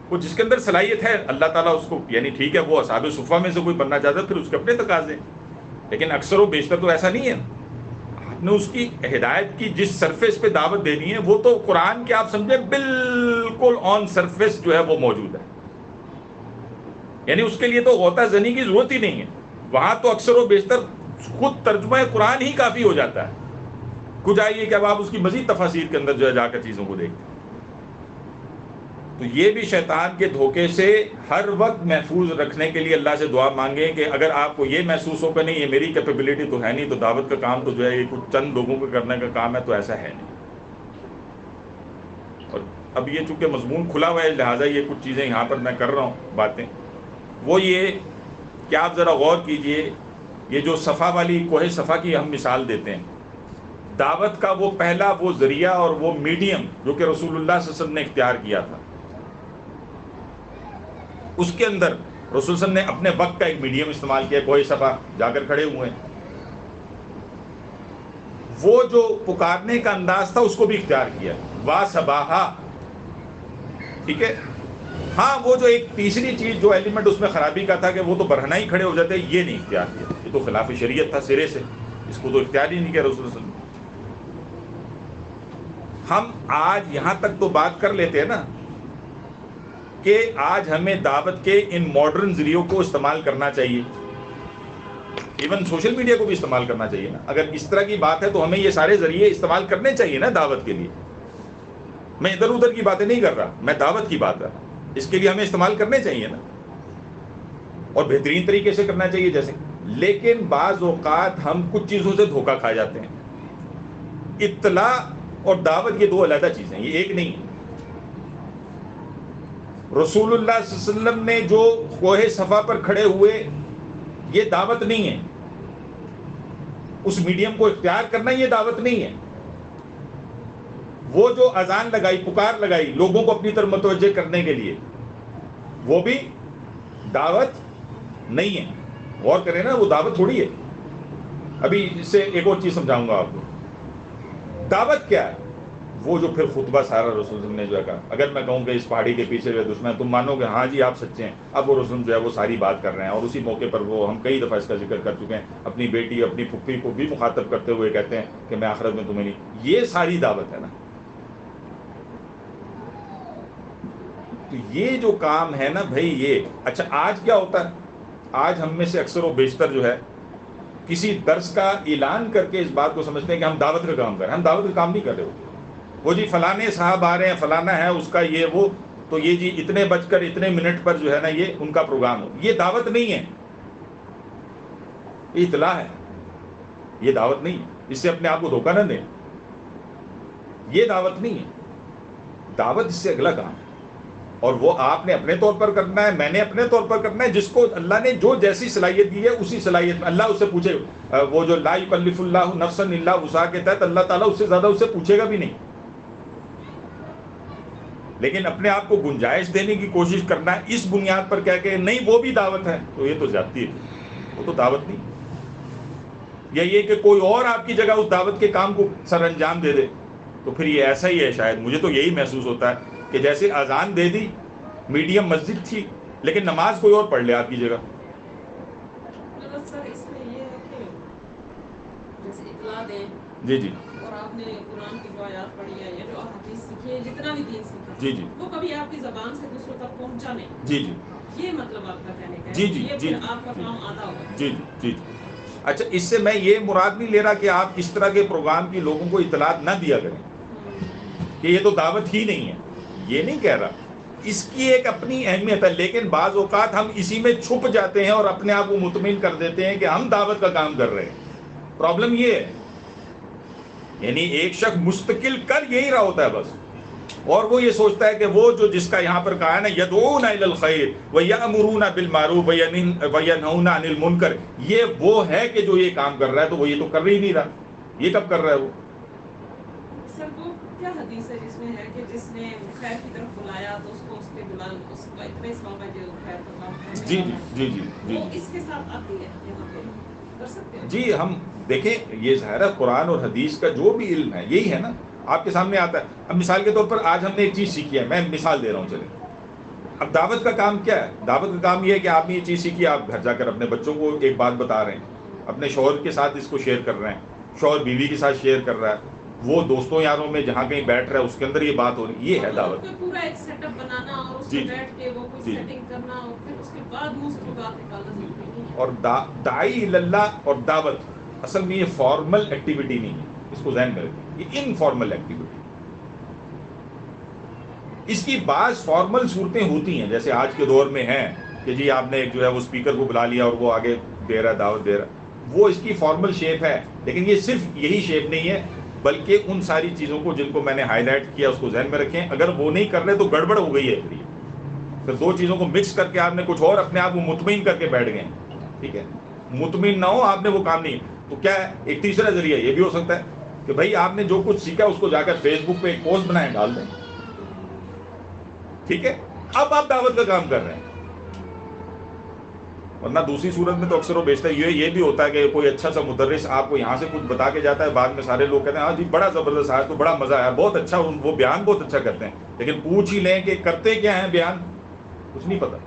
وہ جس کے اندر صلاحیت ہے اللہ تعالیٰ اس کو, یعنی ٹھیک ہے وہ اصحاب صفہ میں سے کوئی بننا چاہتا ہے پھر اس کے اپنے تقاضے, لیکن اکثر و بیشتر تو ایسا نہیں ہے. آپ نے اس کی ہدایت کی جس سرفیس پہ دعوت دینی ہے وہ تو قرآن کے آپ سمجھے بالکل آن سرفیس جو ہے وہ موجود ہے, یعنی اس کے لیے تو غوطہ زنی کی ضرورت ہی نہیں ہے. وہاں تو اکثر و بیشتر خود ترجمہ قرآن ہی کافی ہو جاتا ہے. کچھ آئیے کہ اب آپ اس کی مزید تفاسیر کے اندر جو ہے جا کر چیزوں کو دیکھتے ہیں. تو یہ بھی شیطان کے دھوکے سے ہر وقت محفوظ رکھنے کے لیے اللہ سے دعا مانگیں کہ اگر آپ کو یہ محسوس ہو کہ نہیں یہ میری کیپیبلٹی تو ہے نہیں, تو دعوت کا کام تو جو ہے یہ کچھ چند لوگوں کو کرنے کا کام ہے, تو ایسا ہے نہیں. اور اب یہ چونکہ مضمون کھلا ہوا ہے لہٰذا یہ کچھ چیزیں یہاں پر میں کر رہا ہوں باتیں, وہ یہ کہ آپ ذرا غور کیجئے, یہ جو صفا والی کوہ صفا کی ہم مثال دیتے ہیں, دعوت کا وہ پہلا وہ ذریعہ اور وہ میڈیم جو کہ رسول اللہ صلی اللہ علیہ وسلم نے اختیار کیا تھا, اس کے اندر رسول صلی اللہ علیہ وسلم نے اپنے وقت کا ایک میڈیم استعمال کیا. کوہ صفا جا کر کھڑے ہوئے ہیں, وہ جو پکارنے کا انداز تھا اس کو بھی اختیار کیا, وا صباحا, ٹھیک ہے. ہاں وہ جو ایک تیسری چیز جو ایلیمنٹ اس میں خرابی کا تھا کہ وہ تو برہنہ ہی کھڑے ہو جاتے, یہ نہیں اختیار کیا, یہ تو خلاف شریعت تھا سرے سے, اس کو تو اختیار ہی نہیں کیا رسول اللہ صلی اللہ علیہ وسلم. ہم آج یہاں تک تو بات کر لیتے ہیں نا کہ آج ہمیں دعوت کے ان ماڈرن ذریعوں کو استعمال کرنا چاہیے, ایون سوشل میڈیا کو بھی استعمال کرنا چاہیے نا. اگر اس طرح کی بات ہے تو ہمیں یہ سارے ذریعے استعمال کرنے چاہیے نا دعوت کے لیے. میں ادھر ادھر کی باتیں نہیں کر رہا, میں دعوت کی بات کر رہا. اس کے لیے ہمیں استعمال کرنے چاہیے نا, اور بہترین طریقے سے کرنا چاہیے جیسے. لیکن بعض اوقات ہم کچھ چیزوں سے دھوکہ کھا جاتے ہیں. اطلاع اور دعوت یہ دو علیحدہ چیزیں ہیں, یہ ایک نہیں ہے. رسول اللہ صلی اللہ علیہ وسلم نے جو کوہ صفا پر کھڑے ہوئے یہ دعوت نہیں ہے, اس میڈیم کو اختیار کرنا یہ دعوت نہیں ہے. وہ جو اذان لگائی, پکار لگائی لوگوں کو اپنی طرف متوجہ کرنے کے لیے, وہ بھی دعوت نہیں ہے. غور کریں نا, وہ دعوت تھوڑی ہے. ابھی اس سے ایک اور چیز سمجھاؤں گا آپ کو. دعوت کیا ہے؟ وہ جو پھر خطبہ سارا رسول نے جو ہے کہا, اگر میں کہوں کہ اس پہاڑی کے پیچھے جو دشمن, تم مانو کہ ہاں جی آپ سچے ہیں. اب وہ رسول جو ہے وہ ساری بات کر رہے ہیں, اور اسی موقع پر وہ ہم کئی دفعہ اس کا ذکر کر چکے ہیں, اپنی بیٹی اپنی پھپھی کو بھی مخاطب کرتے ہوئے کہتے ہیں کہ میں آخرت میں تمہیں نہیں. یہ ساری دعوت ہے نا. تو یہ جو کام ہے نا بھائی یہ اچھا. آج کیا ہوتا ہے, آج ہم میں سے اکثر و بیشتر جو ہے کسی درس کا اعلان کر کے اس بات کو سمجھتے ہیں کہ ہم دعوت کا کام کر رہے ہیں. ہم دعوت کا کام نہیں کر رہے ہوتے. وہ جی فلانے صاحب آ رہے ہیں, فلانا ہے اس کا یہ وہ, تو یہ جی اتنے بج کر اتنے منٹ پر جو ہے نا یہ ان کا پروگرام ہو. یہ دعوت نہیں ہے, یہ اطلاع ہے, یہ دعوت نہیں ہے. اس سے اپنے آپ کو دھوکہ نہ دیں, یہ دعوت نہیں ہے. دعوت اس سے اگلا کام ہے, اور وہ آپ نے اپنے طور پر کرنا ہے, میں نے اپنے طور پر کرنا ہے. جس کو اللہ نے جو جیسی صلاحیت دی ہے اسی صلاحیت میں اللہ اس سے پوچھے. وہ جو لا یکلف اللہ نفسا الا وسعها کے تحت اللہ تعالیٰ اس سے زیادہ اس سے پوچھے گا بھی نہیں. لیکن اپنے آپ کو گنجائش دینے کی کوشش کرنا ہے اس بنیاد پر کیا کہ نہیں وہ بھی دعوت ہے, تو یہ تو زیادتی ہے, وہ تو دعوت نہیں. یا یہ کہ کوئی اور آپ کی جگہ اس دعوت کے کام کو سر انجام دے دے, تو پھر یہ ایسا ہی ہے. شاید مجھے تو یہی محسوس ہوتا ہے کہ جیسے اذان دے دی, میڈیم مسجد تھی, لیکن نماز کوئی اور پڑھ لے آپ کی جگہ. سر اس میں یہ ہے کہ جیسے اطلاع دیں, جی جی, اور آپ نے قرآن کی جو آیات پڑھی ہے یا جو حدیث سیکھی ہے, جتنا بھی دین سیکھا جی جی, وہ کبھی آپ کی زبان سے دوسروں تک پہنچا نہیں. جی جی, یہ مطلب آپ کا کہنے کا ہے. جی جی, یہ جی پھر آپ کا کام آدھا ہوگا. جی جی. اچھا, اس سے میں یہ مراد نہیں لے رہا کہ آپ اس طرح کے پروگرام کی لوگوں کو اطلاعات نہ دیا کریں کہ یہ تو دعوت ہی نہیں ہے, یہ نہیں کہہ رہا. اس کی ایک اپنی اہمیت ہے، لیکن بعض اوقات ہم اسی میں چھپ جاتے ہیں اور اپنے آپ کو مطمئن کر دیتے ہیں کہ ہم دعوت کا کام کر رہے ہیں۔ پرابلم یہ ہے، یعنی ایک شخص مستقل کر یہی رہا ہوتا ہے بس، اور وہ یہ سوچتا ہے کہ وہ جو جس کا یہاں پر کہا ہے نا یدعون الی الخیر ویأمرون بالمعروف وینہون عن المنکر، یہ وہ ہے کہ جو یہ کام کر رہا ہے، تو وہ یہ تو کر ہی نہیں رہا، یہ کب کر رہا ہے وہ؟ سر وہ کیا حدیث ہے جس میں ہے کہ جس نے خیر کی طرف بلایا تو اس کو اس کے اس کا اتنا ہی ثواب ہے جو خیر کا کام کرنے جی والا جی ہے، جی جی وہ جی اس کے ساتھ آتی ہے یہاں پہ کر سکتے ہیں؟ جی ہم دیکھیں، یہ ظاہر ہے قرآن اور حدیث کا جو بھی علم ہے یہی ہے نا، آپ کے سامنے آتا ہے۔ اب مثال کے طور پر آج ہم نے ایک چیز سیکھی ہے، میں مثال دے رہا ہوں، چلیں اب دعوت کا کام کیا ہے؟ دعوت کا کام یہ ہے کہ آپ نے یہ چیز سیکھی، آپ گھر جا کر اپنے بچوں کو ایک بات بتا رہے ہیں، اپنے شوہر کے ساتھ اس کو شیئر کر رہے ہیں، شوہر بیوی کے ساتھ شیئر کر رہا ہے، وہ دوستوں یاروں میں جہاں کہیں بیٹھ رہا ہے اس کے اندر یہ بات ہو رہی، یہ ہے دعوت۔ پورا ایک سیٹ اپ بنانا اور اس جی میں جی بیٹھ کے وہ کوئی جی سیٹنگ کرنا اور پھر اس کے بعد منہ سے کوئی بات نکالنا ضروری نہیں ہے۔ اور داعی اللہ اور دعوت اصل میں یہ فارمل ایکٹیویٹی نہیں ہے، اس کو ذہن میں رکھیں، یہ انفارمل ایکٹیویٹی۔ اس کی بعض فارمل صورتیں ہوتی ہیں، جیسے آج کے دور میں ہیں کہ جی آپ نے ایک جو ہے وہ اسپیکر کو بلا لیا اور وہ آگے دے رہا ہے، دعوت دے رہا ہے، وہ اس کی فارمل شیپ ہے، لیکن یہ صرف یہی شیپ نہیں ہے، بلکہ ان ساری چیزوں کو جن کو میں نے ہائی لائٹ کیا اس کو ذہن میں رکھیں، اگر وہ نہیں کر رہے تو گڑبڑ ہو گئی ہے پھر دو چیزوں کو مکس کر کے آپ نے کچھ اور اپنے آپ کو مطمئن کر کے بیٹھ گئے، ٹھیک ہے، مطمئن نہ ہو آپ نے وہ کام نہیں، تو کیا ہے ایک تیسرا ذریعہ یہ بھی ہو سکتا ہے کہ بھائی آپ نے جو کچھ سیکھا اس کو جا کر فیس بک پہ ایک پوسٹ بنائیں ڈال دیں، ٹھیک ہے، اب آپ دعوت کا کام کر رہے ہیں۔ ورنہ دوسری صورت میں تو اکثر و بیشتر یہ بھی ہوتا ہے کہ کوئی اچھا سا مدرس آپ کو یہاں سے کچھ بتا کے جاتا ہے، بعد میں سارے لوگ کہتے ہیں ہاں جی بڑا زبردست آیا، تو بڑا مزہ آیا، بہت اچھا، وہ بیان بہت اچھا کرتے ہیں، لیکن پوچھ ہی لیں کہ کرتے کیا ہیں بیان، کچھ نہیں پتا۔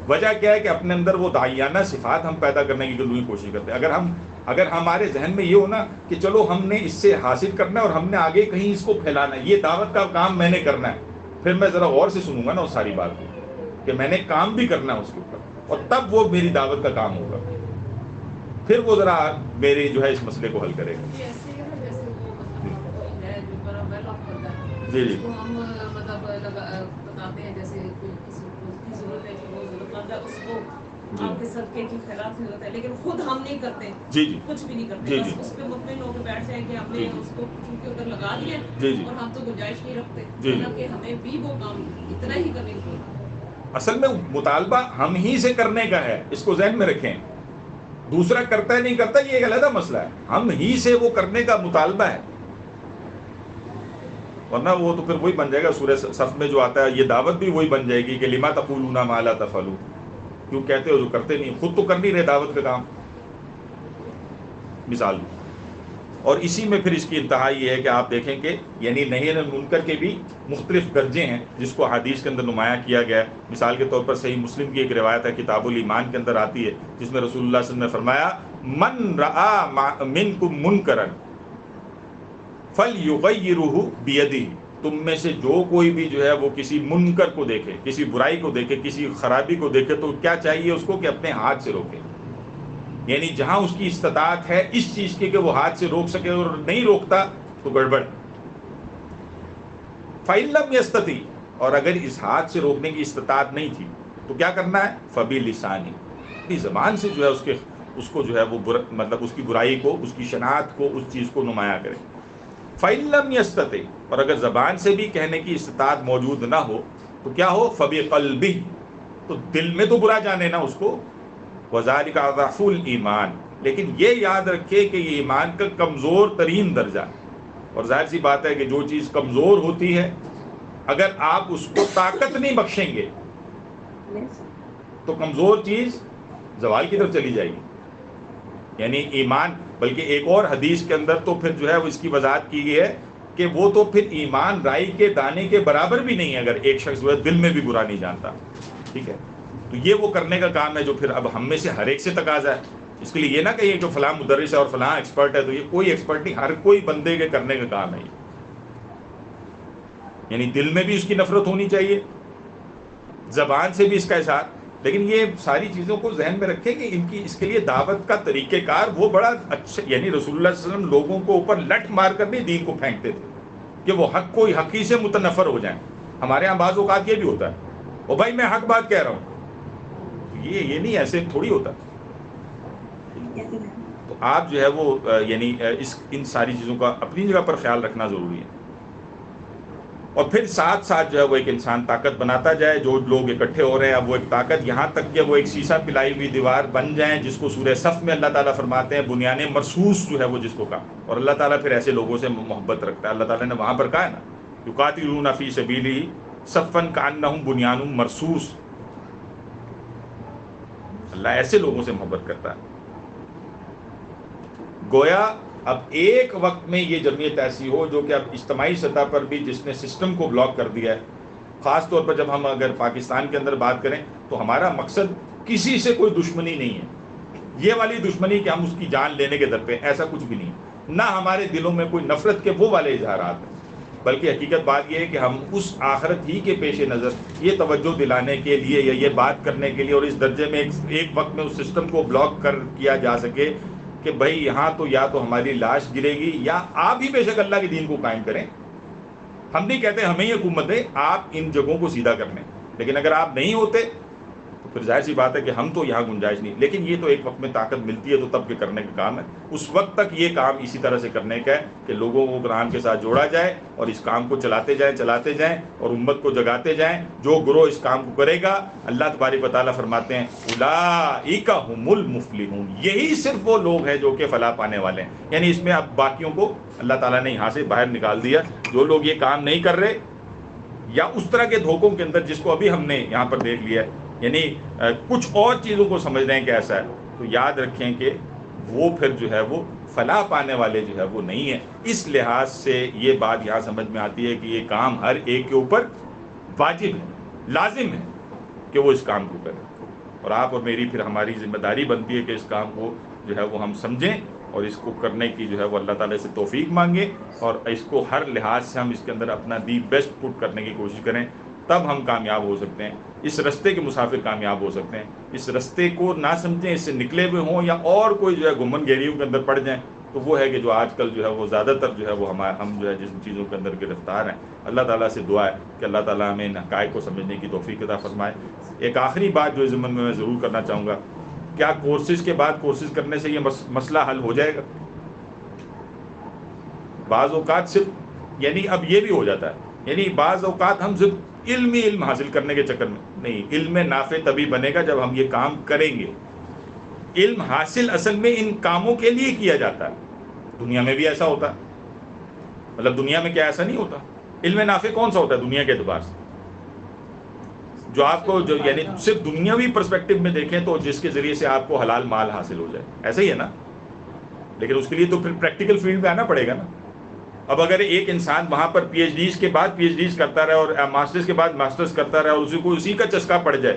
وجہ کیا ہے کہ اپنے اندر وہ داعیانہ صفات ہم پیدا کرنے کی ضروری کوشش کرتے ہیں۔ اگر ہمارے ذہن میں یہ ہو نا کہ چلو ہم نے اس سے حاصل کرنا ہے اور ہم نے آگے کہیں اس کو پھیلانا ہے، یہ دعوت کا کام میں نے کرنا ہے، پھر میں ذرا غور سے سنوں گا نا اس ساری بات کو کہ میں نے کام بھی کرنا ہے اس کے اوپر، اور تب وہ میری دعوت کا کام ہوگا، پھر وہ ذرا میری جو ہے اس مسئلے کو حل کرے گا۔ یہ ایسے ہی ہے نا جیسے وہ مطلب کوئی ہے جو بڑا ویل آف کرتا ہے، جی جی اس کو ہم مطلب بتاتے ہیں جیسے کوئی کسی کو کی ضرورت ہے کہ وہ ضرورت مند ہے، اس کو جی آپ کے صدقے کی خیرات کی ضرورت ہے، لیکن خود ہم نہیں کرتے، جی جی کچھ بھی نہیں کرتے، جی بس جی اس پہ مطمئن ہو کے بیٹھ جائیں کہ ہم جی نے جی اس کو چونکہ ادھر لگا دیا جی جی اور ہم تو گنجائش نہیں رکھتے، جی جی حالانکہ ہمیں بھی وہ کام اتنا ہی کرنے کی ضرورت ہے۔ اصل میں مطالبہ ہم ہی سے کرنے کا ہے، اس کو ذہن میں رکھیں، دوسرا کرتا ہے نہیں کرتا یہ ایک علیحدہ مسئلہ ہے، ہم ہی سے وہ کرنے کا مطالبہ ہے، ورنہ وہ تو پھر وہی بن جائے گا سورہ صف میں جو آتا ہے، یہ دعوت بھی وہی بن جائے گی کہ لما تقولون ما لا تفعلون، کیوں کہتے ہو جو کرتے نہیں، خود تو کر نہیں رہے دعوت کا کام، مثال۔ اور اسی میں پھر اس کی انتہا یہ ہے کہ آپ دیکھیں کہ یعنی نہی عن المنکر کے بھی مختلف درجے ہیں جس کو حدیث کے اندر نمایاں کیا گیا ہے۔ مثال کے طور پر صحیح مسلم کی ایک روایت ہے، کتاب الایمان کے اندر آتی ہے، جس میں رسول اللہ صلی اللہ علیہ وسلم نے فرمایا من رآ منکم منکرا فلیغیرہ بیدہ، تم میں سے جو کوئی بھی جو ہے وہ کسی منکر کو دیکھے، کسی برائی کو دیکھے، کسی خرابی کو دیکھے، تو کیا چاہیے اس کو کہ اپنے ہاتھ سے روکے، یعنی جہاں اس کی استطاعت ہے اس چیز کی کہ وہ ہاتھ سے روک سکے اور نہیں روکتا تو گڑبڑ۔ فَإِن لَمْ يَسْتَطِعْ، اور اگر اس ہاتھ سے روکنے کی استطاعت نہیں تھی تو کیا کرنا ہے؟ فَبِلِسَانِهِ، اپنی زبان سے جو ہے اس کو جو ہے وہ مطلب اس کی برائی کو، اس کی شناعت کو، اس چیز کو نمایاں کرے۔ فَإِن لَمْ يَسْتَطِعْ، اور اگر زبان سے بھی کہنے کی استطاعت موجود نہ ہو تو کیا ہو؟ فَبِقَلْبِهِ، تو دل میں تو برا جانے نا اس کو، وَذَلِكَ أَضْعَفُ الْإِيمَانِ، لیکن یہ یاد رکھے کہ یہ ایمان کا کمزور ترین درجہ، اور ظاہر سی بات ہے کہ جو چیز کمزور ہوتی ہے اگر آپ اس کو طاقت نہیں بخشیں گے تو کمزور چیز زوال کی طرف چلی جائے گی، یعنی ایمان۔ بلکہ ایک اور حدیث کے اندر تو پھر جو ہے وہ اس کی وضاحت کی گئی ہے کہ وہ تو پھر ایمان رائی کے دانے کے برابر بھی نہیں ہے اگر ایک شخص جو ہے دل میں بھی برا نہیں جانتا، ٹھیک ہے، تو یہ وہ کرنے کا کام ہے جو پھر اب ہم میں سے ہر ایک سے تقاضا ہے۔ اس کے لیے یہ نہ کہیے کہ فلاں مدرس ہے اور فلاں ایکسپرٹ ہے، تو یہ کوئی ایکسپرٹ نہیں، ہر کوئی بندے کے کرنے کا کام ہے یہ، یعنی دل میں بھی اس کی نفرت ہونی چاہیے، زبان سے بھی اس کا اظہار، لیکن یہ ساری چیزوں کو ذہن میں رکھیں کہ اس کے لیے دعوت کا طریقہ کار وہ بڑا اچھا، یعنی رسول اللہ صلی اللہ علیہ وسلم لوگوں کو اوپر لٹ مار کر نہیں دین کو پھینکتے تھے کہ وہ حق ہی سے متنفر ہو جائیں، ہمارے یہاں بعض اوقات یہ بھی ہوتا ہے، او بھائی میں حق بات کہہ رہا ہوں، یہ نہیں، ایسے تھوڑی ہوتا. تو آپ جو ہے وہ یعنی ان ساری چیزوں کا اپنی جگہ پر خیال رکھنا ضروری ہے. اور پھر ساتھ ساتھ جو ہے وہ ایک انسان طاقت بناتا جائے. جو لوگ اکٹھے ہو رہے ہیں اب وہ ایک طاقت، یہاں تک کہ وہ ایک شیشہ پلائی ہوئی دیوار بن جائیں، جس کو سورہ صف میں اللہ تعالیٰ فرماتے ہیں بنیان مرصوص جو ہے وہ جس کو کہا. اور اللہ تعالیٰ پھر ایسے لوگوں سے محبت رکھتا ہے. اللہ تعالیٰ نے وہاں پر کہا ہے نا یقاتلون فی سبیلہ صفا کأنہم بنیان مرصوص. اللہ ایسے لوگوں سے محبت کرتا ہے. گویا اب ایک وقت میں یہ جمعیت ایسی ہو جو کہ اب اجتماعی سطح پر بھی جس نے سسٹم کو بلاک کر دیا ہے. خاص طور پر جب ہم اگر پاکستان کے اندر بات کریں تو ہمارا مقصد کسی سے کوئی دشمنی نہیں ہے. یہ والی دشمنی کہ ہم اس کی جان لینے کے در پہ، ایسا کچھ بھی نہیں. نہ ہمارے دلوں میں کوئی نفرت کے وہ والے اظہارات ہیں، بلکہ حقیقت بات یہ ہے کہ ہم اس آخرت ہی کے پیش نظر یہ توجہ دلانے کے لیے یا یہ بات کرنے کے لیے اور اس درجے میں ایک وقت میں اس سسٹم کو بلاک کر کیا جا سکے کہ بھائی یہاں تو یا تو ہماری لاش گرے گی یا آپ ہی بے شک اللہ کے دین کو قائم کریں. ہم نہیں کہتے ہمیں ہی حکومت ہے، آپ ان جگہوں کو سیدھا کر لیں. لیکن اگر آپ نہیں ہوتے تو پھر ظاہر سی بات ہے کہ ہم تو یہاں گنجائش نہیں. لیکن یہ تو ایک وقت میں طاقت ملتی ہے تو تب کے کرنے کا کام ہے. اس وقت تک یہ کام اسی طرح سے کرنے کا ہے کہ لوگوں کو قرآن کے ساتھ جوڑا جائے اور اس کام کو چلاتے جائیں اور امت کو جگاتے جائیں. جو گروہ اس کام کو کرے گا اللہ تبارک و تعالیٰ فرماتے ہیں اولئک هم المفلحون، یہی صرف وہ لوگ ہیں جو کہ فلاح پانے والے ہیں. یعنی اس میں اب باقیوں کو اللہ تعالیٰ نے یہاں سے باہر نکال دیا. جو لوگ یہ کام نہیں کر رہے یا اس طرح کے دھوکوں کے اندر جس کو ابھی ہم نے یہاں پر دیکھ لیا ہے، یعنی کچھ اور چیزوں کو سمجھ رہے ہیں کہ ایسا ہے، تو یاد رکھیں کہ وہ پھر جو ہے وہ فلاح پانے والے جو ہے وہ نہیں ہیں. اس لحاظ سے یہ بات یہاں سمجھ میں آتی ہے کہ یہ کام ہر ایک کے اوپر واجب ہے، لازم ہے کہ وہ اس کام کو کرے. اور آپ اور میری پھر ہماری ذمہ داری بنتی ہے کہ اس کام کو جو ہے وہ ہم سمجھیں اور اس کو کرنے کی جو ہے وہ اللہ تعالیٰ سے توفیق مانگیں اور اس کو ہر لحاظ سے ہم اس کے اندر اپنا دی بیسٹ پٹ کرنے کی کوشش کریں. تب ہم کامیاب ہو سکتے ہیں. اس رستے کے مسافر کامیاب ہو سکتے ہیں. اس رستے کو نہ سمجھیں، اس سے نکلے ہوئے ہوں یا اور کوئی جو ہے گمن گیریوں کے اندر پڑ جائیں تو وہ ہے کہ جو آج کل جو ہے وہ زیادہ تر جو ہے وہ ہم جو ہے جن چیزوں کے اندر گرفتار ہیں. اللہ تعالیٰ سے دعا ہے کہ اللہ تعالیٰ ہمیں ان حقائق کو سمجھنے کی توفیق عطا فرمائے. ایک آخری بات جو اس ضمن میں ضرور کرنا چاہوں گا، کیا کورسز کے بعد کورسز کرنے سے یہ مسئلہ حل ہو جائے گا؟ بعض اوقات صرف یعنی اب یہ بھی ہو جاتا ہے، یعنی بعض اوقات ہم صرف علم حاصل کرنے کے چکر میں نہیں. علم نافع تبھی بنے گا جب ہم یہ کام کریں گے. علم حاصل اصل میں ان کاموں کے لیے کیا جاتا ہے. دنیا میں بھی ایسا ہوتا ہے، مطلب دنیا میں کیا ایسا نہیں ہوتا؟ علم نافع کون سا ہوتا ہے دنیا کے اعتبار سے؟ جو آپ کو جو یعنی صرف دنیاوی پرسپیکٹو میں دیکھیں تو جس کے ذریعے سے آپ کو حلال مال حاصل ہو جائے، ایسا ہی ہے نا. لیکن اس کے لیے تو پھر پریکٹیکل فیلڈ میں آنا پڑے گا نا. اب اگر ایک انسان وہاں پر پی ایچ ڈیز کے بعد پی ایچ ڈیز کرتا رہے اور ماسٹرز کے بعد ماسٹرز کرتا رہے اور اسی کو اسی کا چسکا پڑ جائے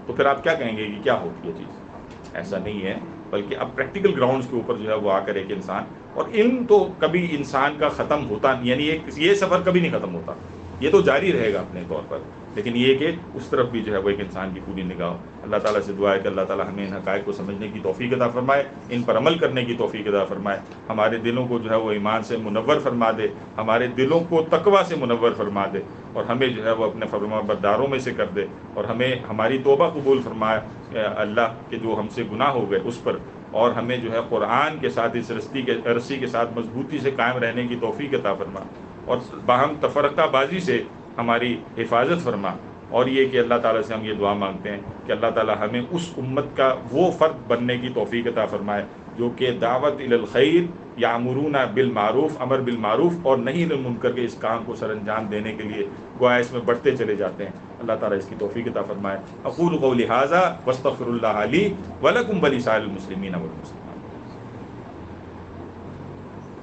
تو پھر آپ کیا کہیں گے کہ کیا ہوتی ہے چیز؟ ایسا نہیں ہے، بلکہ اب پریکٹیکل گراؤنڈز کے اوپر جو ہے وہ آ کر ایک انسان، اور علم تو کبھی انسان کا ختم ہوتا نہیں، یعنی یہ سفر کبھی نہیں ختم ہوتا، یہ تو جاری رہے گا اپنے طور پر. لیکن یہ کہ اس طرف بھی جو ہے وہ ایک انسان کی پوری نگاہ ہو. اللہ تعالیٰ سے دعا ہے کہ اللہ تعالیٰ ہمیں ان حقائق کو سمجھنے کی توفیق عطا فرمائے، ان پر عمل کرنے کی توفیق عطا فرمائے. ہمارے دلوں کو جو ہے وہ ایمان سے منور فرما دے، ہمارے دلوں کو تقویٰ سے منور فرما دے، اور ہمیں جو ہے وہ اپنے فرما برداروں میں سے کر دے، اور ہمیں ہماری توبہ قبول فرمائے اللہ کہ جو ہم سے گناہ ہو گئے اس پر، اور ہمیں جو ہے قرآن کے ساتھ اس رسی کے ساتھ مضبوطی سے قائم رہنے کی توفیق عطا فرما، اور باہم تفرقہ بازی سے ہماری حفاظت فرما. اور یہ کہ اللہ تعالیٰ سے ہم یہ دعا مانگتے ہیں کہ اللہ تعالیٰ ہمیں اس امت کا وہ فرد بننے کی توفیق عطا فرمائے جو کہ دعوت الی الخیر یامرون بالمعروف، امر بالمعروف اور نہی عن المنکر کے اس کام کو سر انجام دینے کے لیے گویا اس میں بڑھتے چلے جاتے ہیں. اللہ تعالیٰ اس کی توفیق عطا فرمائے. اقول قولی ھذا واستغفر اللہ لی ولکم ولسائر المسلمین والمسلمات.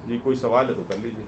جی کوئی سوال ہے تو کر لیجیے.